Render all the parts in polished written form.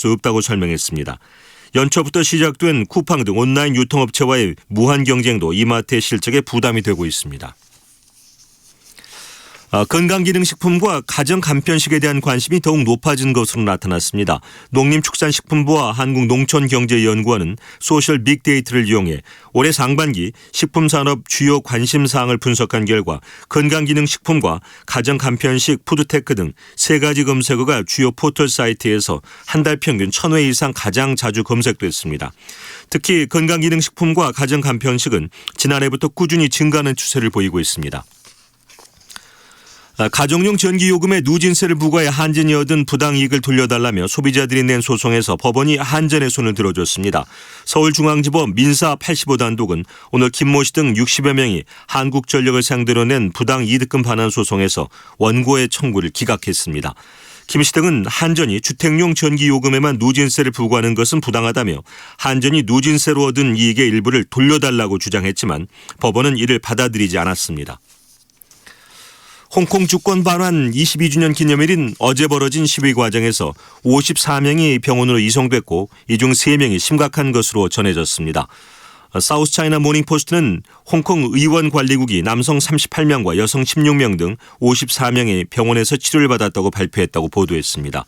수 없다고 설명했습니다. 연초부터 시작된 쿠팡 등 온라인 유통업체와의 무한 경쟁도 이마트의 실적에 부담이 되고 있습니다. 건강기능식품과 가정간편식에 대한 관심이 더욱 높아진 것으로 나타났습니다. 농림축산식품부와 한국농촌경제연구원은 소셜 빅데이터를 이용해 올해 상반기 식품산업 주요 관심사항을 분석한 결과 건강기능식품과 가정간편식, 푸드테크 등 세 가지 검색어가 주요 포털 사이트에서 한 달 평균 1,000회 이상 가장 자주 검색됐습니다. 특히 건강기능식품과 가정간편식은 지난해부터 꾸준히 증가하는 추세를 보이고 있습니다. 가정용 전기요금에 누진세를 부과해 한전이 얻은 부당이익을 돌려달라며 소비자들이 낸 소송에서 법원이 한전의 손을 들어줬습니다. 서울중앙지법 민사 85단독은 오늘 김모 씨 등 60여 명이 한국전력을 상대로 낸 부당이득금 반환 소송에서 원고의 청구를 기각했습니다. 김 씨 등은 한전이 주택용 전기요금에만 누진세를 부과하는 것은 부당하다며 한전이 누진세로 얻은 이익의 일부를 돌려달라고 주장했지만 법원은 이를 받아들이지 않았습니다. 홍콩 주권 반환 22주년 기념일인 어제 벌어진 시위 과정에서 54명이 병원으로 이송됐고 이 중 3명이 심각한 것으로 전해졌습니다. 사우스차이나 모닝포스트는 홍콩 의원관리국이 남성 38명과 여성 16명 등 54명이 병원에서 치료를 받았다고 발표했다고 보도했습니다.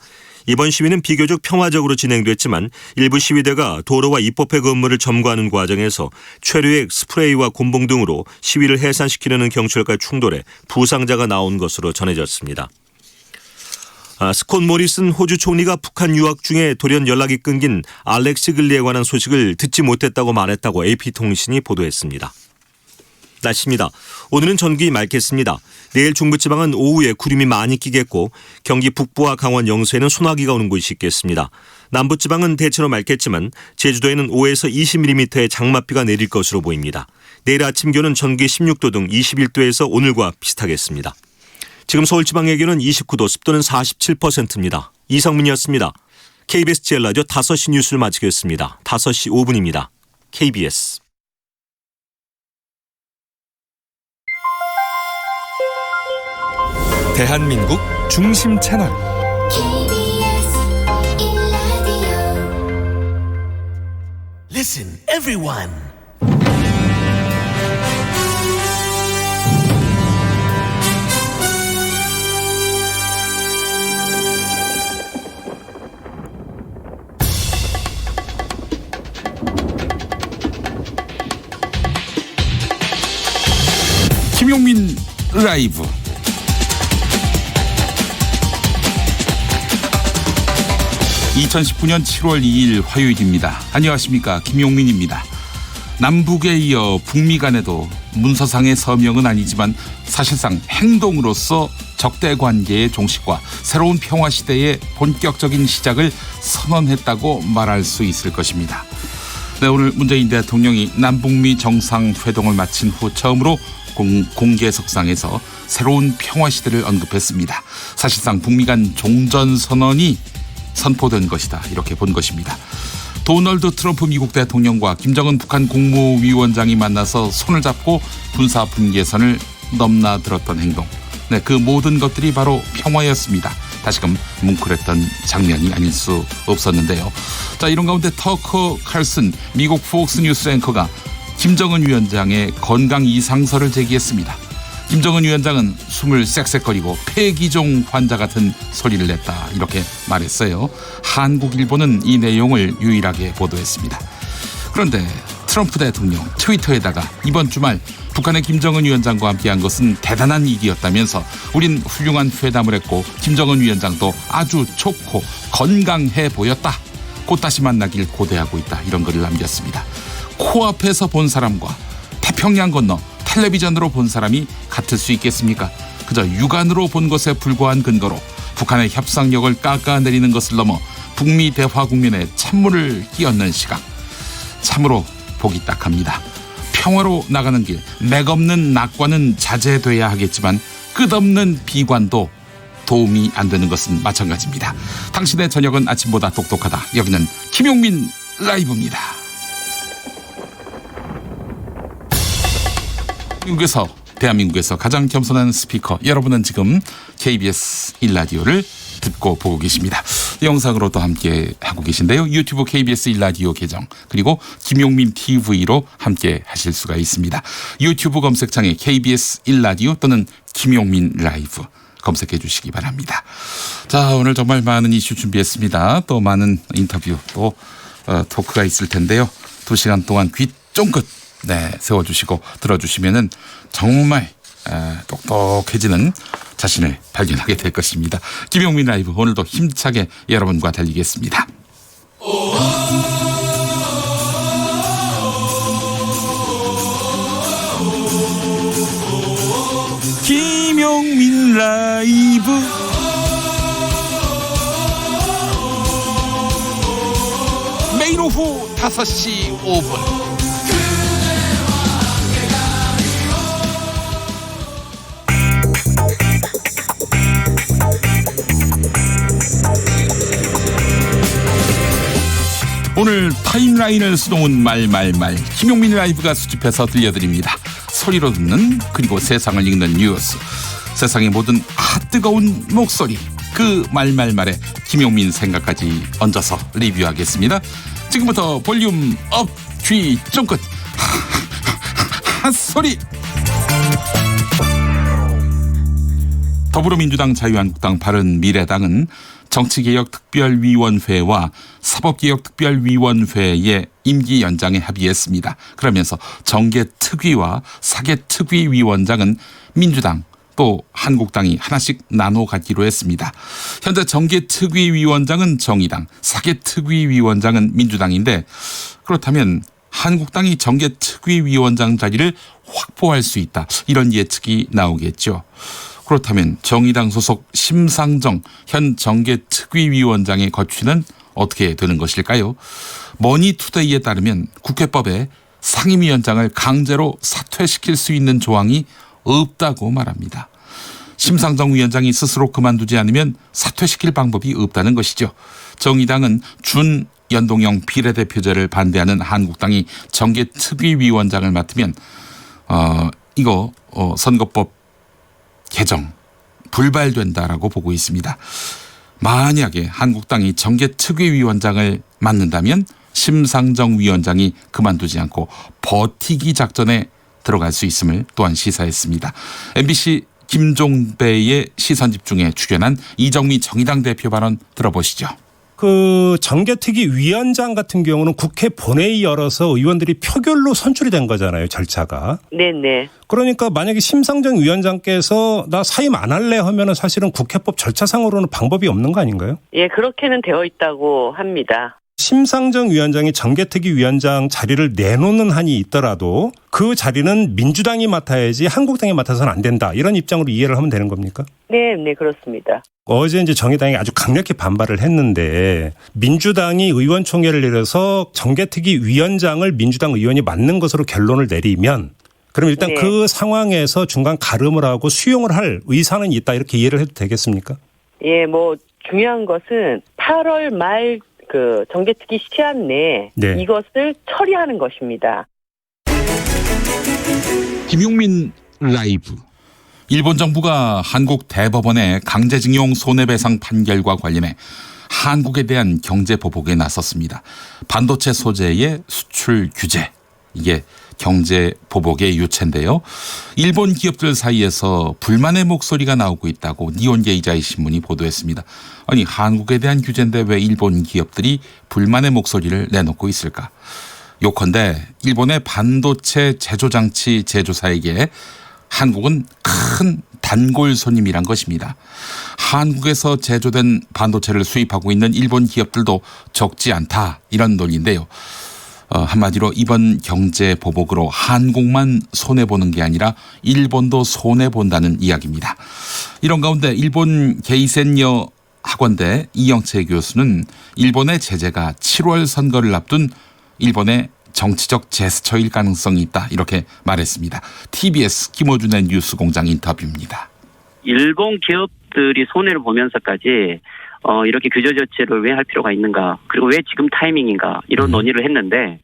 이번 시위는 비교적 평화적으로 진행됐지만 일부 시위대가 도로와 입법회 건물을 점거하는 과정에서 최루액 스프레이와 곤봉 등으로 시위를 해산시키려는 경찰과 충돌해 부상자가 나온 것으로 전해졌습니다. 스콧 모리슨 호주 총리가 북한 유학 중에 돌연 연락이 끊긴 알렉스 글리에 관한 소식을 듣지 못했다고 말했다고 AP통신이 보도했습니다. 날씨입니다. 오늘은 전국이 맑겠습니다. 내일 중부지방은 오후에 구름이 많이 끼겠고 경기 북부와 강원 영서에는 소나기가 오는 곳이 있겠습니다. 남부지방은 대체로 맑겠지만 제주도에는 5에서 20mm의 장맛비가 내릴 것으로 보입니다. 내일 아침 기온은 전국이 16도 등 21도에서 오늘과 비슷하겠습니다. 지금 서울지방의 기온은 29도, 습도는 47%입니다. 이성민이었습니다. KBS 제일라디오 5시 뉴스를 마치겠습니다. 5시 5분입니다. KBS. 대한민국 중심 채널 Listen, everyone. 김용민 라이브. (2019년 7월 2일) 화요일입니다. 안녕하십니까, 김용민입니다. 남북에 이어 북미 간에도 문서상의 서명은 아니지만 사실상 행동으로서 적대관계의 종식과 새로운 평화시대의 본격적인 시작을 선언했다고 말할 수 있을 것입니다. 네, 오늘 문재인 대통령이 남북미 정상회동을 마친 후 처음으로 공개석상에서 새로운 평화시대를 언급했습니다. 사실상 북미 간 종전선언이 선포된 것이다, 이렇게 본 것입니다. 도널드 트럼프 미국 대통령과 김정은 북한 국무위원장이 만나서 손을 잡고 군사 분계선을 넘나들었던 행동, 네, 그 모든 것들이 바로 평화였습니다. 다시금 뭉클했던 장면이 아닐 수 없었는데요. 자, 이런 가운데 터커 칼슨 미국 폭스뉴스 앵커가 김정은 위원장의 건강 이상설을 제기했습니다. 김정은 위원장은 숨을 쌕쌕거리고 폐기종 환자 같은 소리를 냈다, 이렇게 말했어요. 한국일보는 이 내용을 유일하게 보도했습니다. 그런데 트럼프 대통령 트위터에다가 이번 주말 북한의 김정은 위원장과 함께한 것은 대단한 일이었다면서 우린 훌륭한 회담을 했고 김정은 위원장도 아주 좋고 건강해 보였다, 곧 다시 만나길 고대하고 있다, 이런 글을 남겼습니다. 코앞에서 본 사람과 태평양 건너 텔레비전으로 본 사람이 같을 수 있겠습니까? 그저 육안으로 본 것에 불과한 근거로 북한의 협상력을 깎아내리는 것을 넘어 북미 대화 국면에 찬물을 끼얹는 시각, 참으로 보기 딱합니다. 평화로 나가는 길, 맥없는 낙관은 자제돼야 하겠지만 끝없는 비관도 도움이 안 되는 것은 마찬가지입니다. 당신의 저녁은 아침보다 똑똑하다. 여기는 김용민 라이브입니다. 대한민국에서 가장 겸손한 스피커, 여러분은 지금 KBS 1라디오를 듣고 보고 계십니다. 영상으로도 함께 하고 계신데요. 유튜브 KBS 1라디오 계정 그리고 김용민 TV로 함께 하실 수가 있습니다. 유튜브 검색창에 KBS 1라디오 또는 김용민 라이브 검색해 주시기 바랍니다. 자, 오늘 정말 많은 이슈 준비했습니다. 또 많은 인터뷰 또 토크가 있을 텐데요. 2시간 동안 귀 쫑긋 세워주시고 들어주시면은 정말 똑똑해지는 자신을 발견하게 될 것입니다. 김용민 라이브 오늘도 힘차게 여러분과 달리겠습니다. 김용민 라이브 매일 오후 5시 5분 오늘 타임라인을 수놓은 말말말 김용민 라이브가 수집해서 들려드립니다. 소리로 듣는 그리고 세상을 읽는 뉴스 세상의 모든 뜨거운 목소리 그 말말말에 김용민 생각까지 얹어서 리뷰하겠습니다. 지금부터 볼륨 업 귀 쫑긋 핫소리 더불어민주당 자유한국당 바른미래당은 정치개혁특별위원회와 사법개혁특별위원회의 임기 연장에 합의했습니다. 그러면서 정개특위와 사개특위위원장은 민주당 또 한국당이 하나씩 나눠 갖기로 했습니다. 현재 정개특위위원장은 정의당, 사개특위위원장은 민주당인데 그렇다면 한국당이 정개특위위원장 자리를 확보할 수 있다. 이런 예측이 나오겠죠. 그렇다면 정의당 소속 심상정 현 정개특위위원장의 거취는 어떻게 되는 것일까요? 머니투데이에 따르면 국회법에 상임위원장을 강제로 사퇴시킬 수 있는 조항이 없다고 말합니다. 심상정 위원장이 스스로 그만두지 않으면 사퇴시킬 방법이 없다는 것이죠. 정의당은 준연동형 비례대표제를 반대하는 한국당이 정개특위위원장을 맡으면 선거법 개정 불발된다라고 보고 있습니다. 만약에 한국당이 정개특위위원장을 맡는다면 심상정 위원장이 그만두지 않고 버티기 작전에 들어갈 수 있음을 또한 시사했습니다. MBC 김종배의 시선집중에 출연한 이정미 정의당 대표 발언 들어보시죠. 그 정개특위 위원장 같은 경우는 국회 본회의 열어서 의원들이 표결로 선출이 된 거잖아요, 절차가. 네네. 그러니까 만약에 심상정 위원장께서 나 사임 안 할래 하면은 사실은 국회법 절차상으로는 방법이 없는 거 아닌가요? 예, 그렇게는 되어 있다고 합니다. 심상정 위원장이 정개특위 위원장 자리를 내놓는 한이 있더라도 그 자리는 민주당이 맡아야지 한국당이 맡아서는 안 된다. 이런 입장으로 이해를 하면 되는 겁니까? 네, 그렇습니다. 어제 이제 정의당이 아주 강력히 반발을 했는데 민주당이 의원총회를 열어서 정개특위 위원장을 민주당 의원이 맡는 것으로 결론을 내리면 그럼 일단 네. 그 상황에서 중간 가름을 하고 수용을 할 의사는 있다 이렇게 이해를 해도 되겠습니까? 예, 중요한 것은 8월 말 그 정개특위 시한 내에 네. 이것을 처리하는 것입니다. 김용민 라이브. 일본 정부가 한국 대법원의 강제징용 손해배상 판결과 관련해 한국에 대한 경제 보복에 나섰습니다. 반도체 소재의 수출 규제, 이게 경제 보복의 유체인데요. 일본 기업들 사이에서 불만의 목소리가 나오고 있다고 니혼게이자이 신문이 보도했습니다. 아니, 한국에 대한 규제인데 왜 일본 기업들이 불만의 목소리를 내놓고 있을까? 요컨대 일본의 반도체 제조장치 제조사에게 한국은 큰 단골 손님이란 것입니다. 한국에서 제조된 반도체를 수입하고 있는 일본 기업들도 적지 않다, 이런 논리인데요. 한마디로 이번 경제 보복으로 한국만 손해보는 게 아니라 일본도 손해본다는 이야기입니다. 이런 가운데 일본 게이센여 학원대 이영채 교수는 일본의 제재가 7월 선거를 앞둔 일본의 정치적 제스처일 가능성이 있다, 이렇게 말했습니다. TBS 김호준의 뉴스공장 인터뷰입니다. 일본 기업들이 손해를 보면서까지 이렇게 규제 조치를 왜 할 필요가 있는가, 그리고 왜 지금 타이밍인가, 이런 논의를 했는데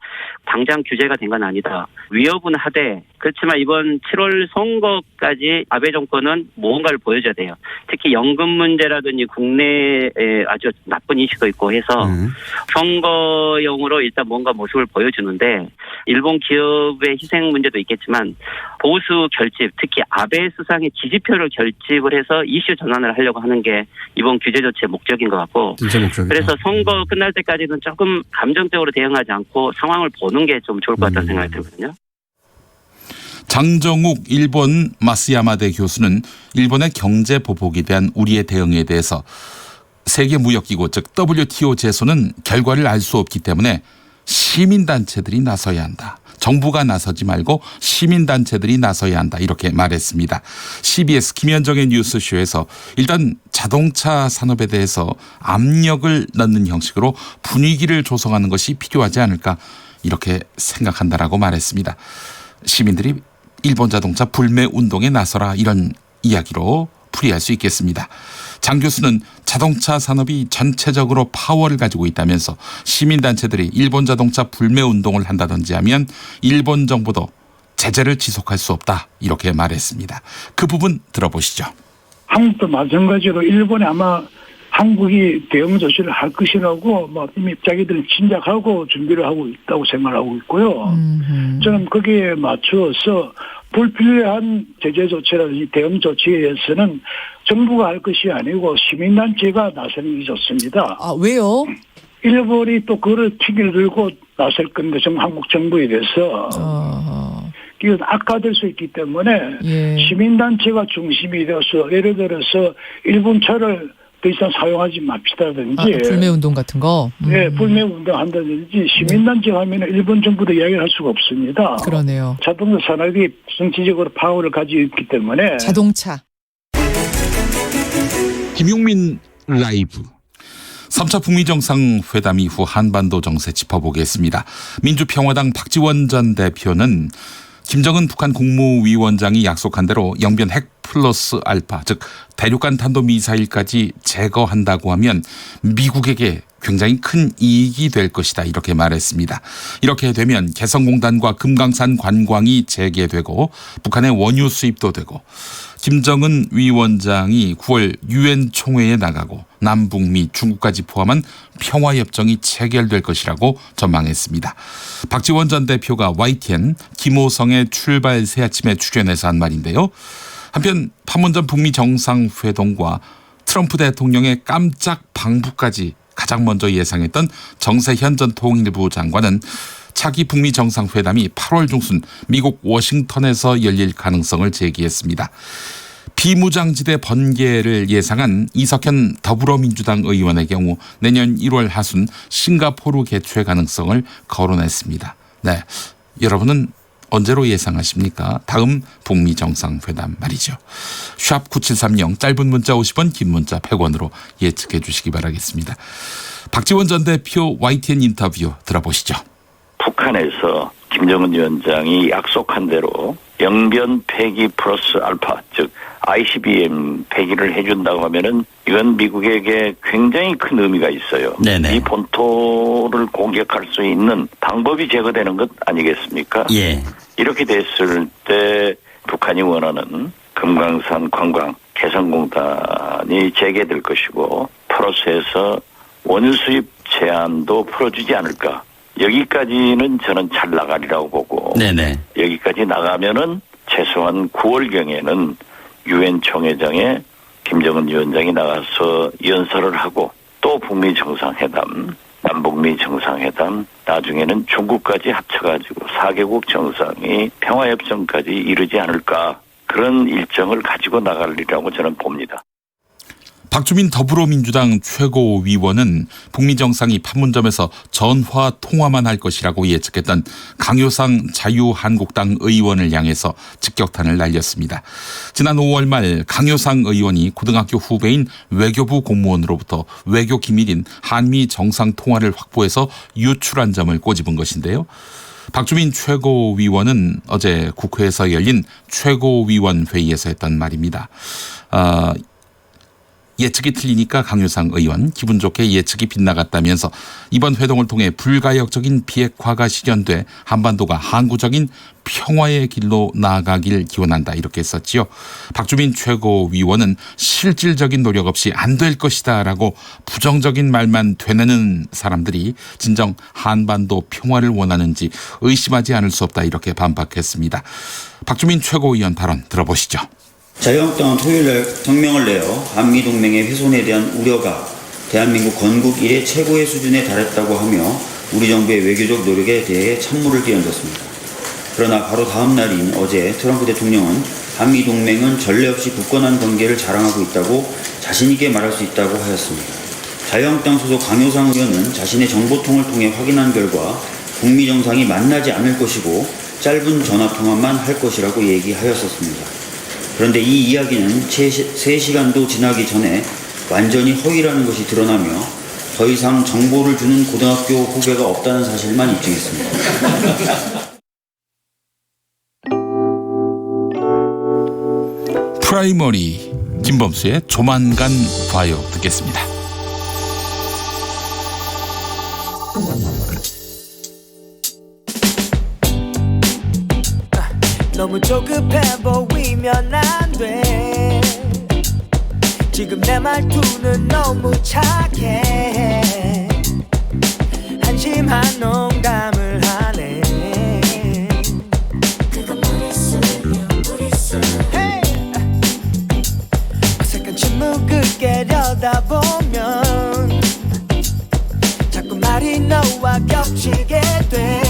당장 규제가 된 건 아니다. 위협은 하되, 그렇지만 이번 7월 선거까지 아베 정권은 무언가를 보여줘야 돼요. 특히 연금 문제라든지 국내에 아주 나쁜 이슈도 있고 해서 선거용으로 일단 뭔가 모습을 보여주는데, 일본 기업의 희생 문제도 있겠지만 보수 결집, 특히 아베 수상의 지지표를 결집을 해서 이슈 전환을 하려고 하는 게 이번 규제 조치의 목적인 것 같고, 그래서 선거 끝날 때까지는 조금 감정적으로 대응하지 않고 상황을 보는 게 좀 좋을 것 같다는 생각이 들거든요. 장정욱 일본 마스야마대 교수는 일본의 경제 보복에 대한 우리의 대응에 대해서 세계무역기구 즉 WTO 제소는 결과를 알 수 없기 때문에 시민단체들이 나서야 한다. 정부가 나서지 말고 시민단체들이 나서야 한다. 이렇게 말했습니다. CBS 김현정의 뉴스쇼에서 일단 자동차 산업에 대해서 압력을 넣는 형식으로 분위기를 조성하는 것이 필요하지 않을까 이렇게 생각한다라고 말했습니다. 시민들이 일본 자동차 불매 운동에 나서라 이런 이야기로 풀이할 수 있겠습니다. 장 교수는 자동차 산업이 전체적으로 파워를 가지고 있다면서 시민단체들이 일본 자동차 불매 운동을 한다든지 하면 일본 정부도 제재를 지속할 수 없다 이렇게 말했습니다. 그 부분 들어보시죠. 한국도 마찬가지로 일본에 아마 한국이 대응 조치를 할 것이라고 이미 자기들은 짐작하고 준비를 하고 있다고 생각하고 있고요. 저는 거기에 맞추어서 불필요한 제재 조치라든지 대응 조치에 의해서는 정부가 할 것이 아니고 시민단체가 나서는 게 좋습니다. 아, 왜요? 일본이 또 그걸 튀기를 들고 나설 건데 한국 정부에 대해서 이건 악화될 수 있기 때문에 시민단체가 중심이 되어서 예를 들어서 일본 차를 더 이상 사용하지 맙시다든지. 불매운동 같은 거? 네, 불매운동 한다든지 시민단체 하면 일본 정부도 이야기를 할 수가 없습니다. 그러네요. 자동차 산업이 정치적으로 파워를 가지고 있기 때문에. 자동차. 김용민 라이브. 3차 북미 정상회담 이후 한반도 정세 짚어보겠습니다. 민주평화당 박지원 전 대표는 김정은 북한 국무위원장이 약속한 대로 영변 핵 플러스 알파 즉 대륙간 탄도미사일까지 제거한다고 하면 미국에게 굉장히 큰 이익이 될 것이다 이렇게 말했습니다. 이렇게 되면 개성공단과 금강산 관광이 재개되고 북한의 원유 수입도 되고 김정은 위원장이 9월 유엔 총회에 나가고 남북미 중국까지 포함한 평화협정이 체결될 것이라고 전망했습니다. 박지원 전 대표가 YTN 김호성의 출발 새아침에 출연해서 한 말인데요. 한편 판문점 북미 정상회동과 트럼프 대통령의 깜짝 방북까지 가장 먼저 예상했던 정세현 전 통일부 장관은 차기 북미 정상회담이 8월 중순 미국 워싱턴에서 열릴 가능성을 제기했습니다. 비무장지대 번개를 예상한 이석현 더불어민주당 의원의 경우 내년 1월 하순 싱가포르 개최 가능성을 거론했습니다. 네, 여러분은 언제로 예상하십니까? 다음 북미 정상회담 말이죠. 샵 9730 짧은 문자 50원 긴 문자 100원으로 예측해 주시기 바라겠습니다. 박지원 전 대표 YTN 인터뷰 들어보시죠. 북한에서 김정은 위원장이 약속한 대로 영변 폐기 플러스 알파 즉 ICBM 폐기를 해준다고 하면은 이건 미국에게 굉장히 큰 의미가 있어요. 네네. 이 본토를 공격할 수 있는 방법이 제거되는 것 아니겠습니까? 예. 이렇게 됐을 때 북한이 원하는 금강산 관광 개성공단이 재개될 것이고 플러스해서 원유 수입 제한도 풀어주지 않을까. 여기까지는 저는 잘 나가리라고 보고 네네. 여기까지 나가면은 최소한 9월경에는 유엔 총회장에 김정은 위원장이 나가서 연설을 하고 또 북미 정상회담, 남북미 정상회담, 나중에는 중국까지 합쳐가지고 4개국 정상이 평화협정까지 이르지 않을까 그런 일정을 가지고 나가리라고 저는 봅니다. 박주민 더불어민주당 최고위원은 북미 정상이 판문점에서 전화 통화만 할 것이라고 예측했던 강효상 자유한국당 의원을 향해서 직격탄을 날렸습니다. 지난 5월 말 강효상 의원이 고등학교 후배인 외교부 공무원으로부터 외교 기밀인 한미 정상 통화를 확보해서 유출한 점을 꼬집은 것인데요. 박주민 최고위원은 어제 국회에서 열린 최고위원 회의에서 했던 말입니다. 예측이 틀리니까 강효상 의원 기분 좋게 예측이 빗나갔다면서 이번 회동을 통해 불가역적인 비핵화가 실현돼 한반도가 항구적인 평화의 길로 나아가길 기원한다 이렇게 했었지요. 박주민 최고위원은 실질적인 노력 없이 안 될 것이다 라고 부정적인 말만 되뇌는 사람들이 진정 한반도 평화를 원하는지 의심하지 않을 수 없다 이렇게 반박했습니다. 박주민 최고위원 발언 들어보시죠. 자유한국당은 토요일날 성명을 내어 한미동맹의 훼손에 대한 우려가 대한민국 건국 이래 최고의 수준에 달했다고 하며 우리 정부의 외교적 노력에 대해 찬물을 끼얹었습니다. 그러나 바로 다음 날인 어제 트럼프 대통령은 한미동맹은 전례 없이 굳건한 관계를 자랑하고 있다고 자신있게 말할 수 있다고 하였습니다. 자유한국당 소속 강효상 의원은 자신의 정보통을 통해 확인한 결과 북미 정상이 만나지 않을 것이고 짧은 전화통화만 할 것이라고 얘기하였었습니다. 그런데 이 이야기는 채 3시간도 지나기 전에 완전히 허위라는 것이 드러나며 더 이상 정보를 주는 고등학교 후배가 없다는 사실만 입증했습니다. 프라이머리 김범수의 조만간 봐요 듣겠습니다. 너무 조급해 보이면 안 돼. 지금 내 말투는 너무 착해. 한심한 농담을 하네. 그건 무리수야. Hey! 어색한 침묵을 깨려다 보면 자꾸 말이 너와 겹치게 돼.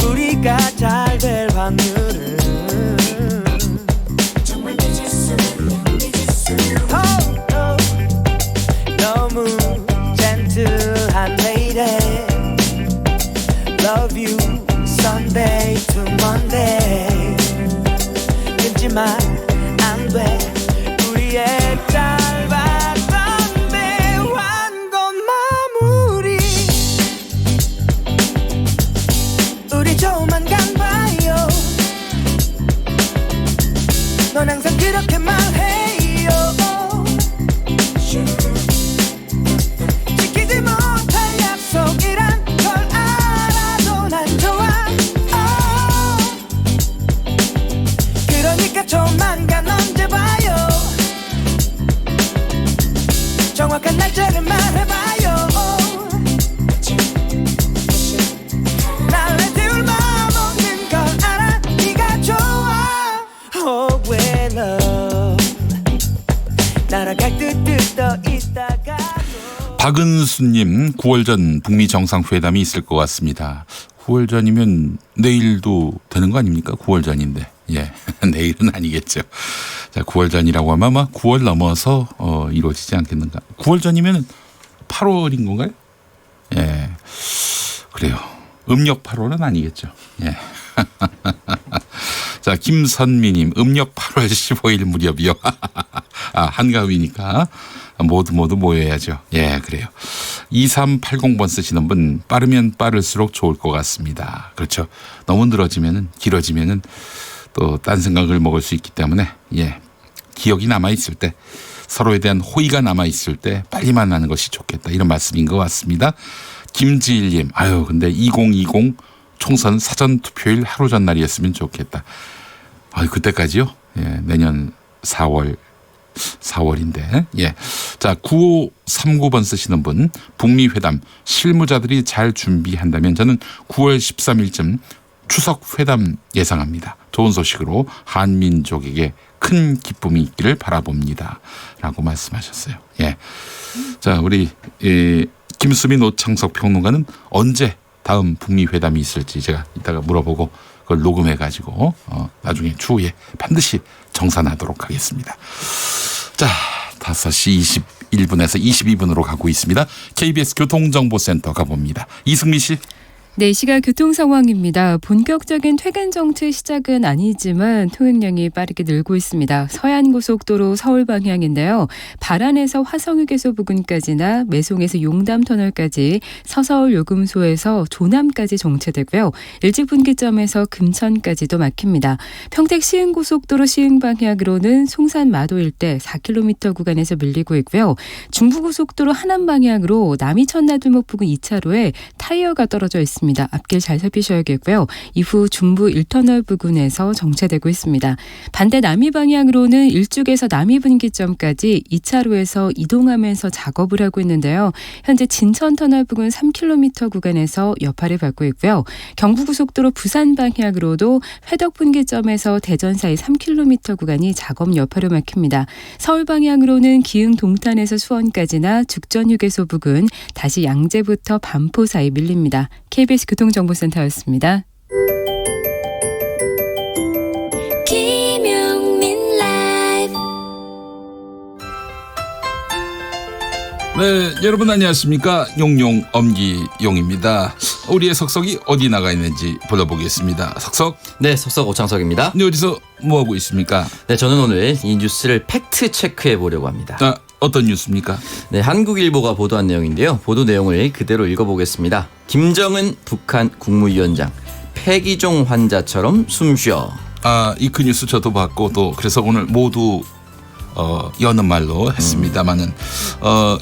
우리가 잘 될 확률은 정말 늦을 수야. 너무 젠틀한 lady. Love you Sunday to Monday. 끊지만 안 돼. 우리의 짧았던 대환건 마무리. 우리 조만간 봐요. 넌 항상 그렇게 말해요. 지키지 못할 약속이란 걸 알아도 난 좋아. 그러니까 조만간 언제 봐요. 정확한 날짜를 말해봐요. 날아갈 듯 떠 있다가 박은수님 9월 전 북미 정상회담이 있을 것 같습니다. 9월 전이면 내일도 되는 거 아닙니까? 9월 전인데. 예. 내일은 아니겠죠. 자, 9월 전이라고 하면 아마 9월 넘어서 이루어지지 않겠는가. 9월 전이면 8월인 건가요? 예. 그래요. 음력 8월은 아니겠죠. 예. 자, 김선미님 음력 8월 15일 무렵이요. 한가위니까 모두 모여야죠. 예, 그래요. 2380번 쓰시는 분 빠르면 빠를수록 좋을 것 같습니다. 그렇죠. 너무 늘어지면은 길어지면은 또 딴 생각을 먹을 수 있기 때문에 예, 기억이 남아 있을 때 서로에 대한 호의가 남아 있을 때 빨리 만나는 것이 좋겠다 이런 말씀인 것 같습니다. 김지일님 아유 근데 2020 총선 사전 투표일 하루 전날이었으면 좋겠다. 그때까지요? 예, 내년 4월인데. 예. 자, 9539번 쓰시는 분. 북미 회담 실무자들이 잘 준비한다면 저는 9월 13일쯤 추석 회담 예상합니다. 좋은 소식으로 한민족에게 큰 기쁨이 있기를 바라봅니다. 라고 말씀하셨어요. 예. 자, 우리 김수민 오창석 평론가는 언제 다음 북미 회담이 있을지 제가 이따가 물어보고 그걸 녹음해가지고 나중에 추후에 반드시 정산하도록 하겠습니다. 자, 5시 21분에서 22분으로 가고 있습니다. KBS 교통정보센터 가봅니다. 이승미 씨. 네, 이 시각 교통 상황입니다. 본격적인 퇴근 정체 시작은 아니지만 통행량이 빠르게 늘고 있습니다. 서해안고속도로 서울 방향인데요. 발안에서 화성휴게소 부근까지나 매송에서 용담터널까지 서서울 요금소에서 조남까지 정체되고요. 일직분기점에서 금천까지도 막힙니다. 평택 시흥고속도로 시흥 방향으로는 송산 마도 일대 4km 구간에서 밀리고 있고요. 중부고속도로 하남 방향으로 남이천 나들목 부근 2차로에 타이어가 떨어져 있습니다. 앞길 잘 살피셔야겠고요. 이후 중부 1터널 부근에서 정체되고 있습니다. 반대 남이 방향으로는 일죽에서 남이분기점까지 2차로에서 이동하면서 작업을 하고 있는데요. 현재 진천터널 부근 3km 구간에서 여파를 받고 있고요. 경부고속도로 부산 방향으로도 회덕분기점에서 대전 사이 3km 구간이 작업 여파로 막힙니다. 서울 방향으로는 기흥 동탄에서 수원까지나 죽전휴게소 부근 다시 양재부터 반포 사이 밀립니다. KBS 교통정보센터였습니다. 김용민 라이브. 네, 여러분 안녕하십니까? 용용 엄기용입니다. 우리의 석석이 어디 나가 있는지 불러보겠습니다. 석석. 네, 석석 오창석입니다. 네, 어디서 뭐 하고 있습니까? 네, 저는 오늘 이 뉴스를 팩트 체크해 보려고 합니다. 아, 어떤 뉴스입니까? 네, 한국일보가 보도한 내용인데요. 보도 내용을 그대로 읽어보겠습니다. 김정은 북한 국무위원장 폐기종 환자처럼 숨쉬어. 아, 이 그 뉴스 저도 봤고 또 그래서 오늘 모두 여는 말로 했습니다만은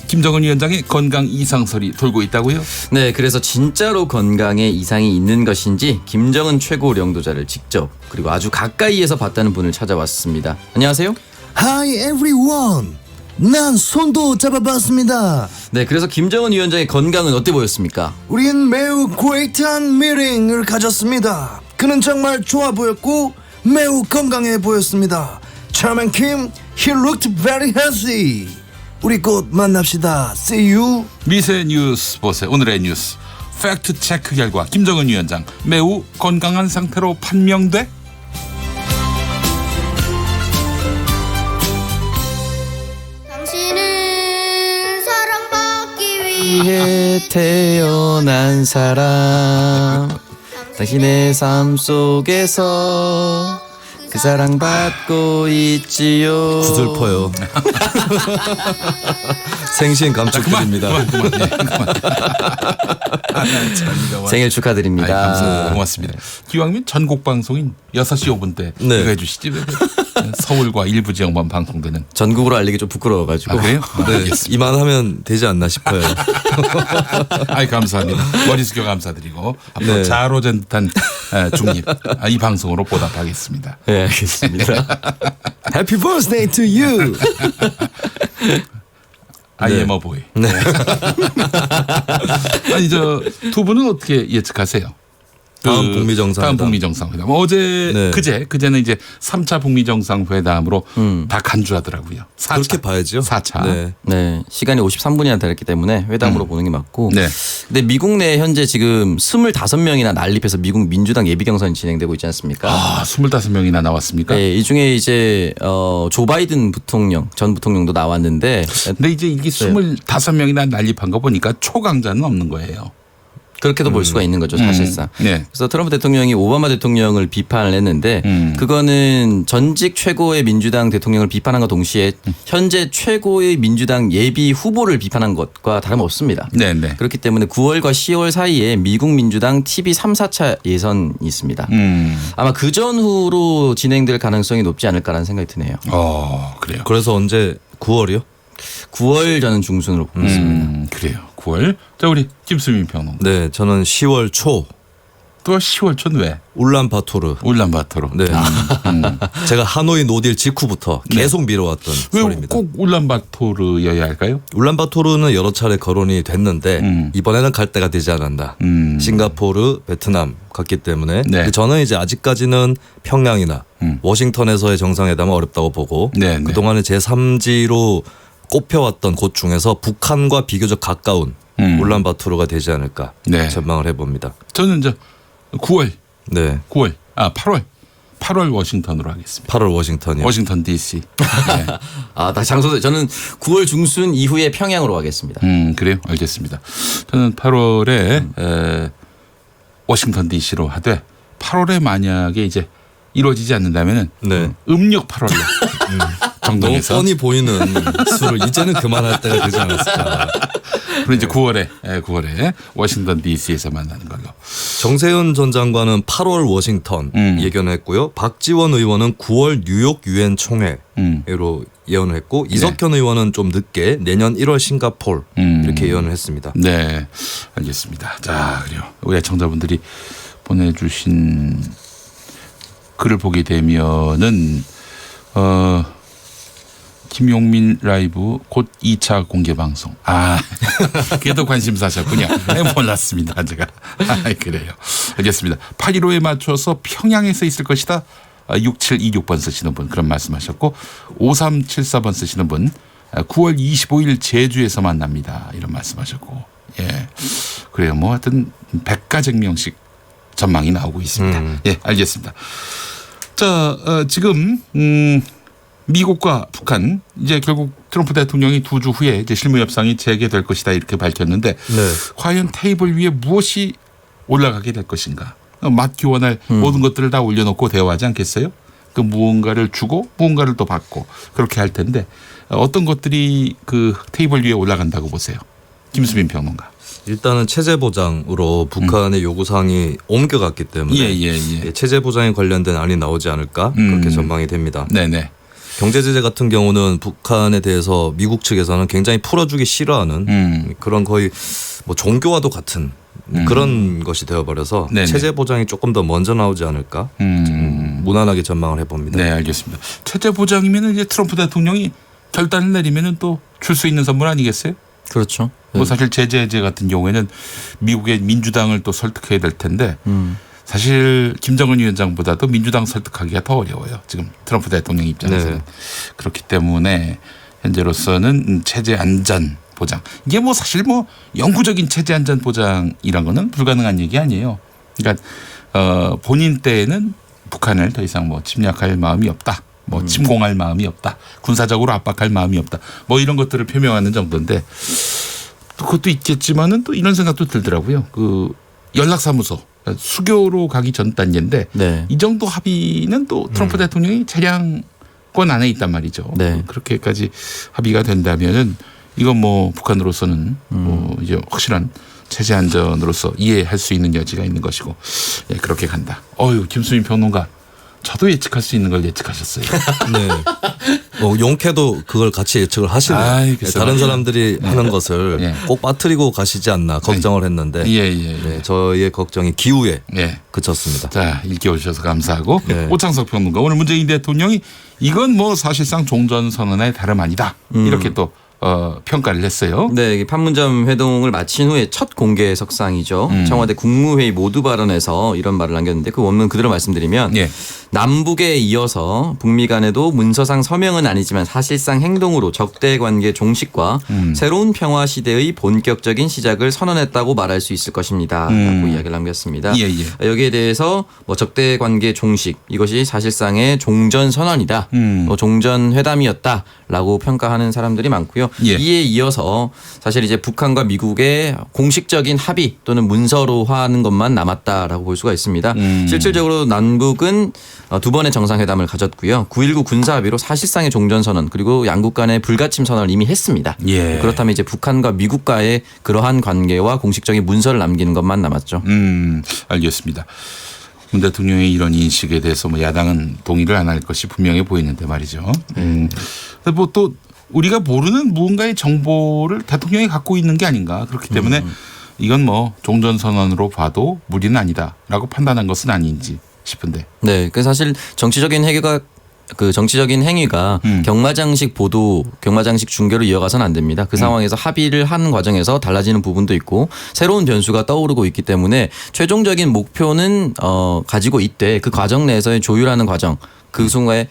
김정은 위원장의 건강 이상설이 돌고 있다고요? 네, 그래서 진짜로 건강에 이상이 있는 것인지 김정은 최고領導자를 직접 그리고 아주 가까이에서 봤다는 분을 찾아왔습니다. 안녕하세요. Hi everyone. 난 손도 잡아봤습니다. 네, 그래서 김정은 위원장의 건강은 어때 보였습니까? 우린 매우 great한 미팅을 가졌습니다. 그는 정말 좋아 보였고 매우 건강해 보였습니다. Chairman Kim, he looked very healthy. 우리 곧 만납시다. See you. 미세 뉴스 보세요. 오늘의 뉴스 팩트 체크 결과 김정은 위원장 매우 건강한 상태로 판명돼? 당신은 사랑받기 위해 위해 태어난 사람 당신의 삶 속에서 그 사랑 받고 있지요. 구슬퍼요. 생신 감축드립니다. 그만. 생일 축하드립니다. 감사합니다. 고맙습니다. 기왕이면 전국 방송인 6시 5분 때 네. 이거 해주시지. 서울과 일부 지역만 방송되는. 전국으로 알리기 좀 부끄러워가지고. 아, 그래요? 네, 이만하면 되지 않나 싶어요. 아이, 감사합니다. 머리 숙여 감사드리고 앞으로 네. 자로된 듯한 중립 이 방송으로 보답하겠습니다. 네, 알겠습니다. Happy birthday to you. I am a boy. 네. 아니 저 두 분은 어떻게 예측하세요? 다음 북미 정상회담. 다음 북미 정상회담. 어제 네. 그제는 이제 3차 북미 정상회담으로 다 간주하더라고요. 4차. 그렇게 봐야죠. 4차. 네. 네, 시간이 53분이나 됐기 때문에 회담으로 보는 게 맞고. 네. 근데 미국 내 현재 지금 25명이나 난립해서 미국 민주당 예비 경선이 진행되고 있지 않습니까? 아, 25명이나 나왔습니까? 네, 이 중에 이제 조 바이든 부통령, 전 부통령도 나왔는데. 근데 이제 이게 25명이나 난립한 거 보니까 초강자는 없는 거예요. 그렇게도 볼 수가 있는 거죠, 사실상. 네. 그래서 트럼프 대통령이 오바마 대통령을 비판을 했는데 그거는 전직 최고의 민주당 대통령을 비판한과 동시에 현재 최고의 민주당 예비 후보를 비판한 것과 다름없습니다. 네, 네. 그렇기 때문에 9월과 10월 사이에 미국 민주당 TV 3, 4차 예선이 있습니다. 아마 그 전후로 진행될 가능성이 높지 않을까라는 생각이 드네요. 그래요. 그래서 언제 9월이요? 9월 저는 중순으로 보고 있습니다. 그래요. 9월. 자, 우리 김수민 평론. 네, 저는 10월 초. 또 10월 초는 왜? 울란바토르. 울란바토르. 네. 제가 하노이 노딜 직후부터 계속 미뤄왔던 왜 소리입니다. 꼭 울란바토르여야 할까요? 울란바토르는 여러 차례 거론이 됐는데 이번에는 갈 때가 되지 않았나. 싱가포르, 베트남 갔기 때문에 네. 저는 이제 아직까지는 평양이나 워싱턴에서의 정상회담은 어렵다고 보고 네, 네. 그동안에 제3지로 꼽혀왔던 곳 중에서 북한과 비교적 가까운 울란바토르가 되지 않을까 네. 전망을 해봅니다. 저는 이제 9월, 네, 8월 워싱턴으로 하겠습니다. 8월 워싱턴이요. 워싱턴 DC. 네. 아, 나 장소 저는 9월 중순 이후에 평양으로 가겠습니다. 그래요. 알겠습니다. 저는 8월에 워싱턴 DC로 하되 8월에 만약에 이제 이루어지지 않는다면은 음력 8월로 정동에서 너무 뻔히 보이는 수를 이제는 그만할 때가 되지 않았을까. 그리고 이제 9월에 워싱턴 DC에서 만나는 걸로. 정세현 전 장관은 8월 워싱턴 예견했고요. 박지원 의원은 9월 뉴욕 유엔 총회로 예언을 했고 이석현 의원은 좀 늦게 내년 1월 싱가포르 이렇게 예언을 했습니다. 네, 알겠습니다. 자, 그래요. 우리 애청자분들이 보내주신 글을 보게 되면은 김용민 라이브 곧 2차 공개 방송. 그게 더 관심사셨군요. 몰랐습니다, 제가. 그래요. 알겠습니다. 8.15에 맞춰서 평양에서 있을 것이다. 6726번 쓰시는 분 그런 말씀하셨고 5374번 쓰시는 분 9월 25일 제주에서 만납니다. 이런 말씀하셨고 예, 그래요. 뭐 하여튼 백가쟁명식 전망이 나오고 있습니다. 예, 알겠습니다. 자, 지금 미국과 북한 이제 결국 트럼프 대통령이 2주 후에 이제 실무 협상이 재개될 것이다 이렇게 밝혔는데 과연 테이블 위에 무엇이 올라가게 될 것인가? 맛 교환할 모든 것들을 다 올려놓고 대화하지 않겠어요? 그 무언가를 주고 무언가를 또 받고 그렇게 할 텐데 어떤 것들이 그 테이블 위에 올라간다고 보세요? 김수빈 평론가. 일단은 체제 보장으로 북한의 요구사항이 옮겨갔기 때문에 체제 보장에 관련된 안이 나오지 않을까 그렇게 전망이 됩니다. 네네. 경제 제재 같은 경우는 북한에 대해서 미국 측에서는 굉장히 풀어주기 싫어하는 그런 거의 뭐 종교와도 같은 그런 것이 되어버려서 네네. 체제 보장이 조금 더 먼저 나오지 않을까 무난하게 전망을 해봅니다. 네, 알겠습니다. 체제 보장이면 이제 트럼프 대통령이 결단을 내리면은 또 줄 수 있는 선물 아니겠어요? 그렇죠. 뭐 사실 제재 해제 같은 경우에는 미국의 민주당을 또 설득해야 될 텐데 사실 김정은 위원장보다도 민주당 설득하기가 더 어려워요. 지금 트럼프 대통령 입장에서는. 그렇기 때문에 현재로서는 체제 안전 보장. 이게 뭐 사실 뭐 영구적인 체제 안전 보장이란 거는 불가능한 얘기 아니에요. 그러니까 본인 때에는 북한을 더 이상 뭐 침략할 마음이 없다. 뭐 침공할 마음이 없다. 군사적으로 압박할 마음이 없다. 뭐 이런 것들을 표명하는 정도인데 그것도 있겠지만은 또 이런 생각도 들더라고요. 그 연락사무소 수교로 가기 전 단계인데 이 정도 합의는 또 트럼프 대통령이 재량권 안에 있단 말이죠. 그렇게까지 합의가 된다면은 이건 뭐 북한으로서는 뭐 이제 확실한 체제 안전으로서 이해할 수 있는 여지가 있는 것이고 예, 그렇게 간다. 김수민 평론가. 저도 예측할 수 있는 걸 예측하셨어요. 네. 용케도 그걸 같이 예측을 하시네요. 다른 사람들이 하는 것을 꼭 빠뜨리고 가시지 않나 걱정을 했는데 네, 저희의 걱정이 기우에 그쳤습니다. 자, 읽게 오셔서 감사하고 오창석 평론가 오늘 문재인 대통령이 이건 뭐 사실상 종전선언의 다름 아니다. 이렇게 또 평가를 했어요. 네, 판문점 회동을 마친 후에 첫 공개 석상이죠. 청와대 국무회의 모두 발언에서 이런 말을 남겼는데 그 원문 그대로 말씀드리면 남북에 이어서 북미 간에도 문서상 서명은 아니지만 사실상 행동으로 적대 관계 종식과 새로운 평화 시대의 본격적인 시작을 선언했다고 말할 수 있을 것입니다. 라고 이야기를 남겼습니다. 여기에 대해서 뭐 적대 관계 종식 이것이 사실상의 종전 선언이다. 종전 회담이었다라고 평가하는 사람들이 많고요. 이에 이어서 사실 이제 북한과 미국의 공식적인 합의 또는 문서로화하는 것만 남았다라고 볼 수가 있습니다. 실질적으로 남북은 두 번의 정상회담을 가졌고요. 9.19 군사합의로 사실상의 종전선언 그리고 양국 간의 불가침 선언을 이미 했습니다. 그렇다면 이제 북한과 미국과의 그러한 관계와 공식적인 문서를 남기는 것만 남았죠. 알겠습니다. 문 대통령의 이런 인식에 대해서 뭐 야당은 동의를 안 할 것이 분명해 보이는데 말이죠. 뭐 또 우리가 모르는 무언가의 정보를 대통령이 갖고 있는 게 아닌가. 그렇기 때문에 이건 뭐 종전선언으로 봐도 무리는 아니다라고 판단한 것은 아닌지 싶은데. 네, 그 사실 정치적인 행위가 경마장식 보도, 경마장식 중계로 이어가서는 안 됩니다. 그 상황에서 합의를 하는 과정에서 달라지는 부분도 있고 새로운 변수가 떠오르고 있기 때문에 최종적인 목표는 가지고 있되 그 과정 내에서의 조율하는 과정 그 순간에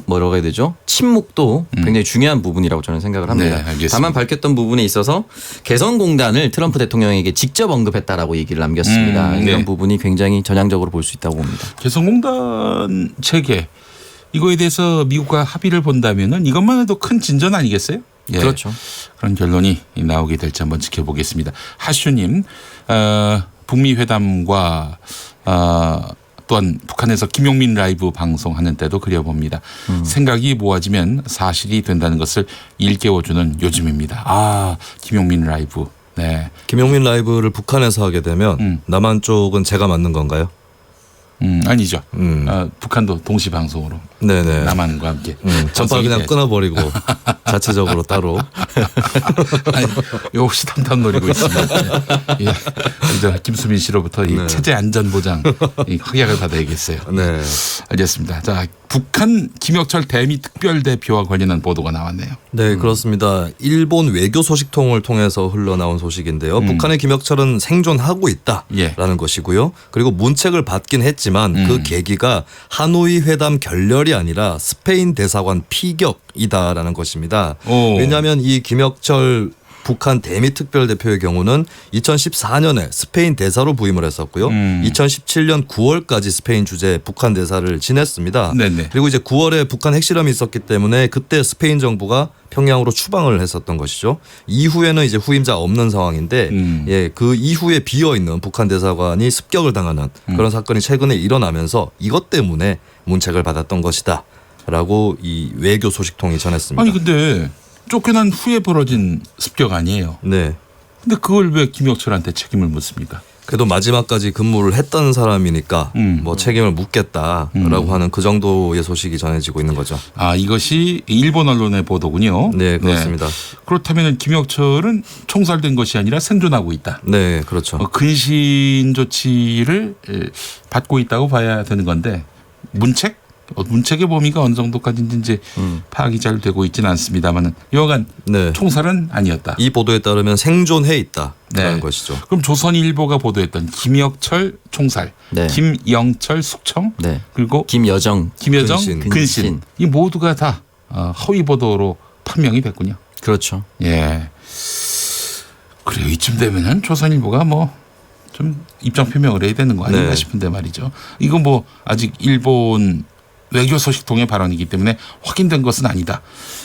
뭐라고 해야 되죠? 침묵도 굉장히 중요한 부분이라고 저는 생각을 합니다. 다만 밝혔던 부분에 있어서 개성공단을 트럼프 대통령에게 직접 언급했다라고 얘기를 남겼습니다. 이런 부분이 굉장히 전향적으로 볼 수 있다고 봅니다. 개성공단 체계 이거에 대해서 미국과 합의를 본다면은 이것만 해도 큰 진전 아니겠어요? 그렇죠. 그런 결론이 나오게 될지 한번 지켜보겠습니다. 하슈님 북미 회담과 또한 북한에서 김용민 라이브 방송하는 때도 그려봅니다. 생각이 모아지면 사실이 된다는 것을 일깨워주는 요즘입니다. 김용민 라이브. 네. 김용민 라이브를 북한에서 하게 되면 남한 쪽은 제가 맞는 건가요? 아니죠. 북한도 동시 방송으로. 네네. 남한과 함께. 전파 그냥 끊어버리고 자체적으로 따로. 아니, 역시 탐탐 노리고 있습니다. 예. 이제 김수민 씨로부터 이 체제 안전 보장 이 확약을 받아야겠어요. 네. 알겠습니다. 자, 북한 김혁철 대미 특별대표와 관련한 보도가 나왔네요. 네, 그렇습니다. 일본 외교 소식통을 통해서 흘러나온 소식인데요. 북한의 김혁철은 생존하고 있다라는 것이고요. 그리고 문책을 받긴 했지만 그 계기가 하노이 회담 결렬이 아니라 스페인 대사관 피격이다라는 것입니다. 왜냐하면 이 김혁철 북한 대미 특별대표의 경우는 2014년에 스페인 대사로 부임을 했었고요. 2017년 9월까지 스페인 주재 북한 대사를 지냈습니다. 네네. 그리고 이제 9월에 북한 핵실험이 있었기 때문에 그때 스페인 정부가 평양으로 추방을 했었던 것이죠. 이후에는 이제 후임자 없는 상황인데 예, 그 이후에 비어 있는 북한 대사관이 습격을 당하는 그런 사건이 최근에 일어나면서 이것 때문에 문책을 받았던 것이다라고 이 외교 소식통이 전했습니다. 아니 근데 쫓겨난 후에 벌어진 습격 아니에요. 네. 근데 그걸 왜 김혁철한테 책임을 묻습니까? 그래도 마지막까지 근무를 했던 사람이니까 뭐 책임을 묻겠다라고 하는 그 정도의 소식이 전해지고 있는 거죠. 이것이 일본 언론의 보도군요. 네, 그렇습니다. 네. 그렇다면 김혁철은 총살된 것이 아니라 생존하고 있다. 네, 그렇죠. 근신 조치를 받고 있다고 봐야 되는 건데 문책? 문책의 범위가 어느 정도까지인지 이제 파악이 잘 되고 있지는 않습니다만은 여하간 총살은 아니었다. 이 보도에 따르면 생존해 있다라는 것이죠. 그럼 조선일보가 보도했던 김혁철 총살, 김영철 숙청, 그리고 김여정 근신. 이 모두가 다 허위 보도로 판명이 됐군요. 그렇죠. 예. 그래요. 이쯤 되면은 조선일보가 뭐 좀 입장 표명을 해야 되는 거 아닌가 싶은데 말이죠. 이거 뭐 아직 일본 외교 소식통의 발언이기 때문에 확인된 것은 아니다.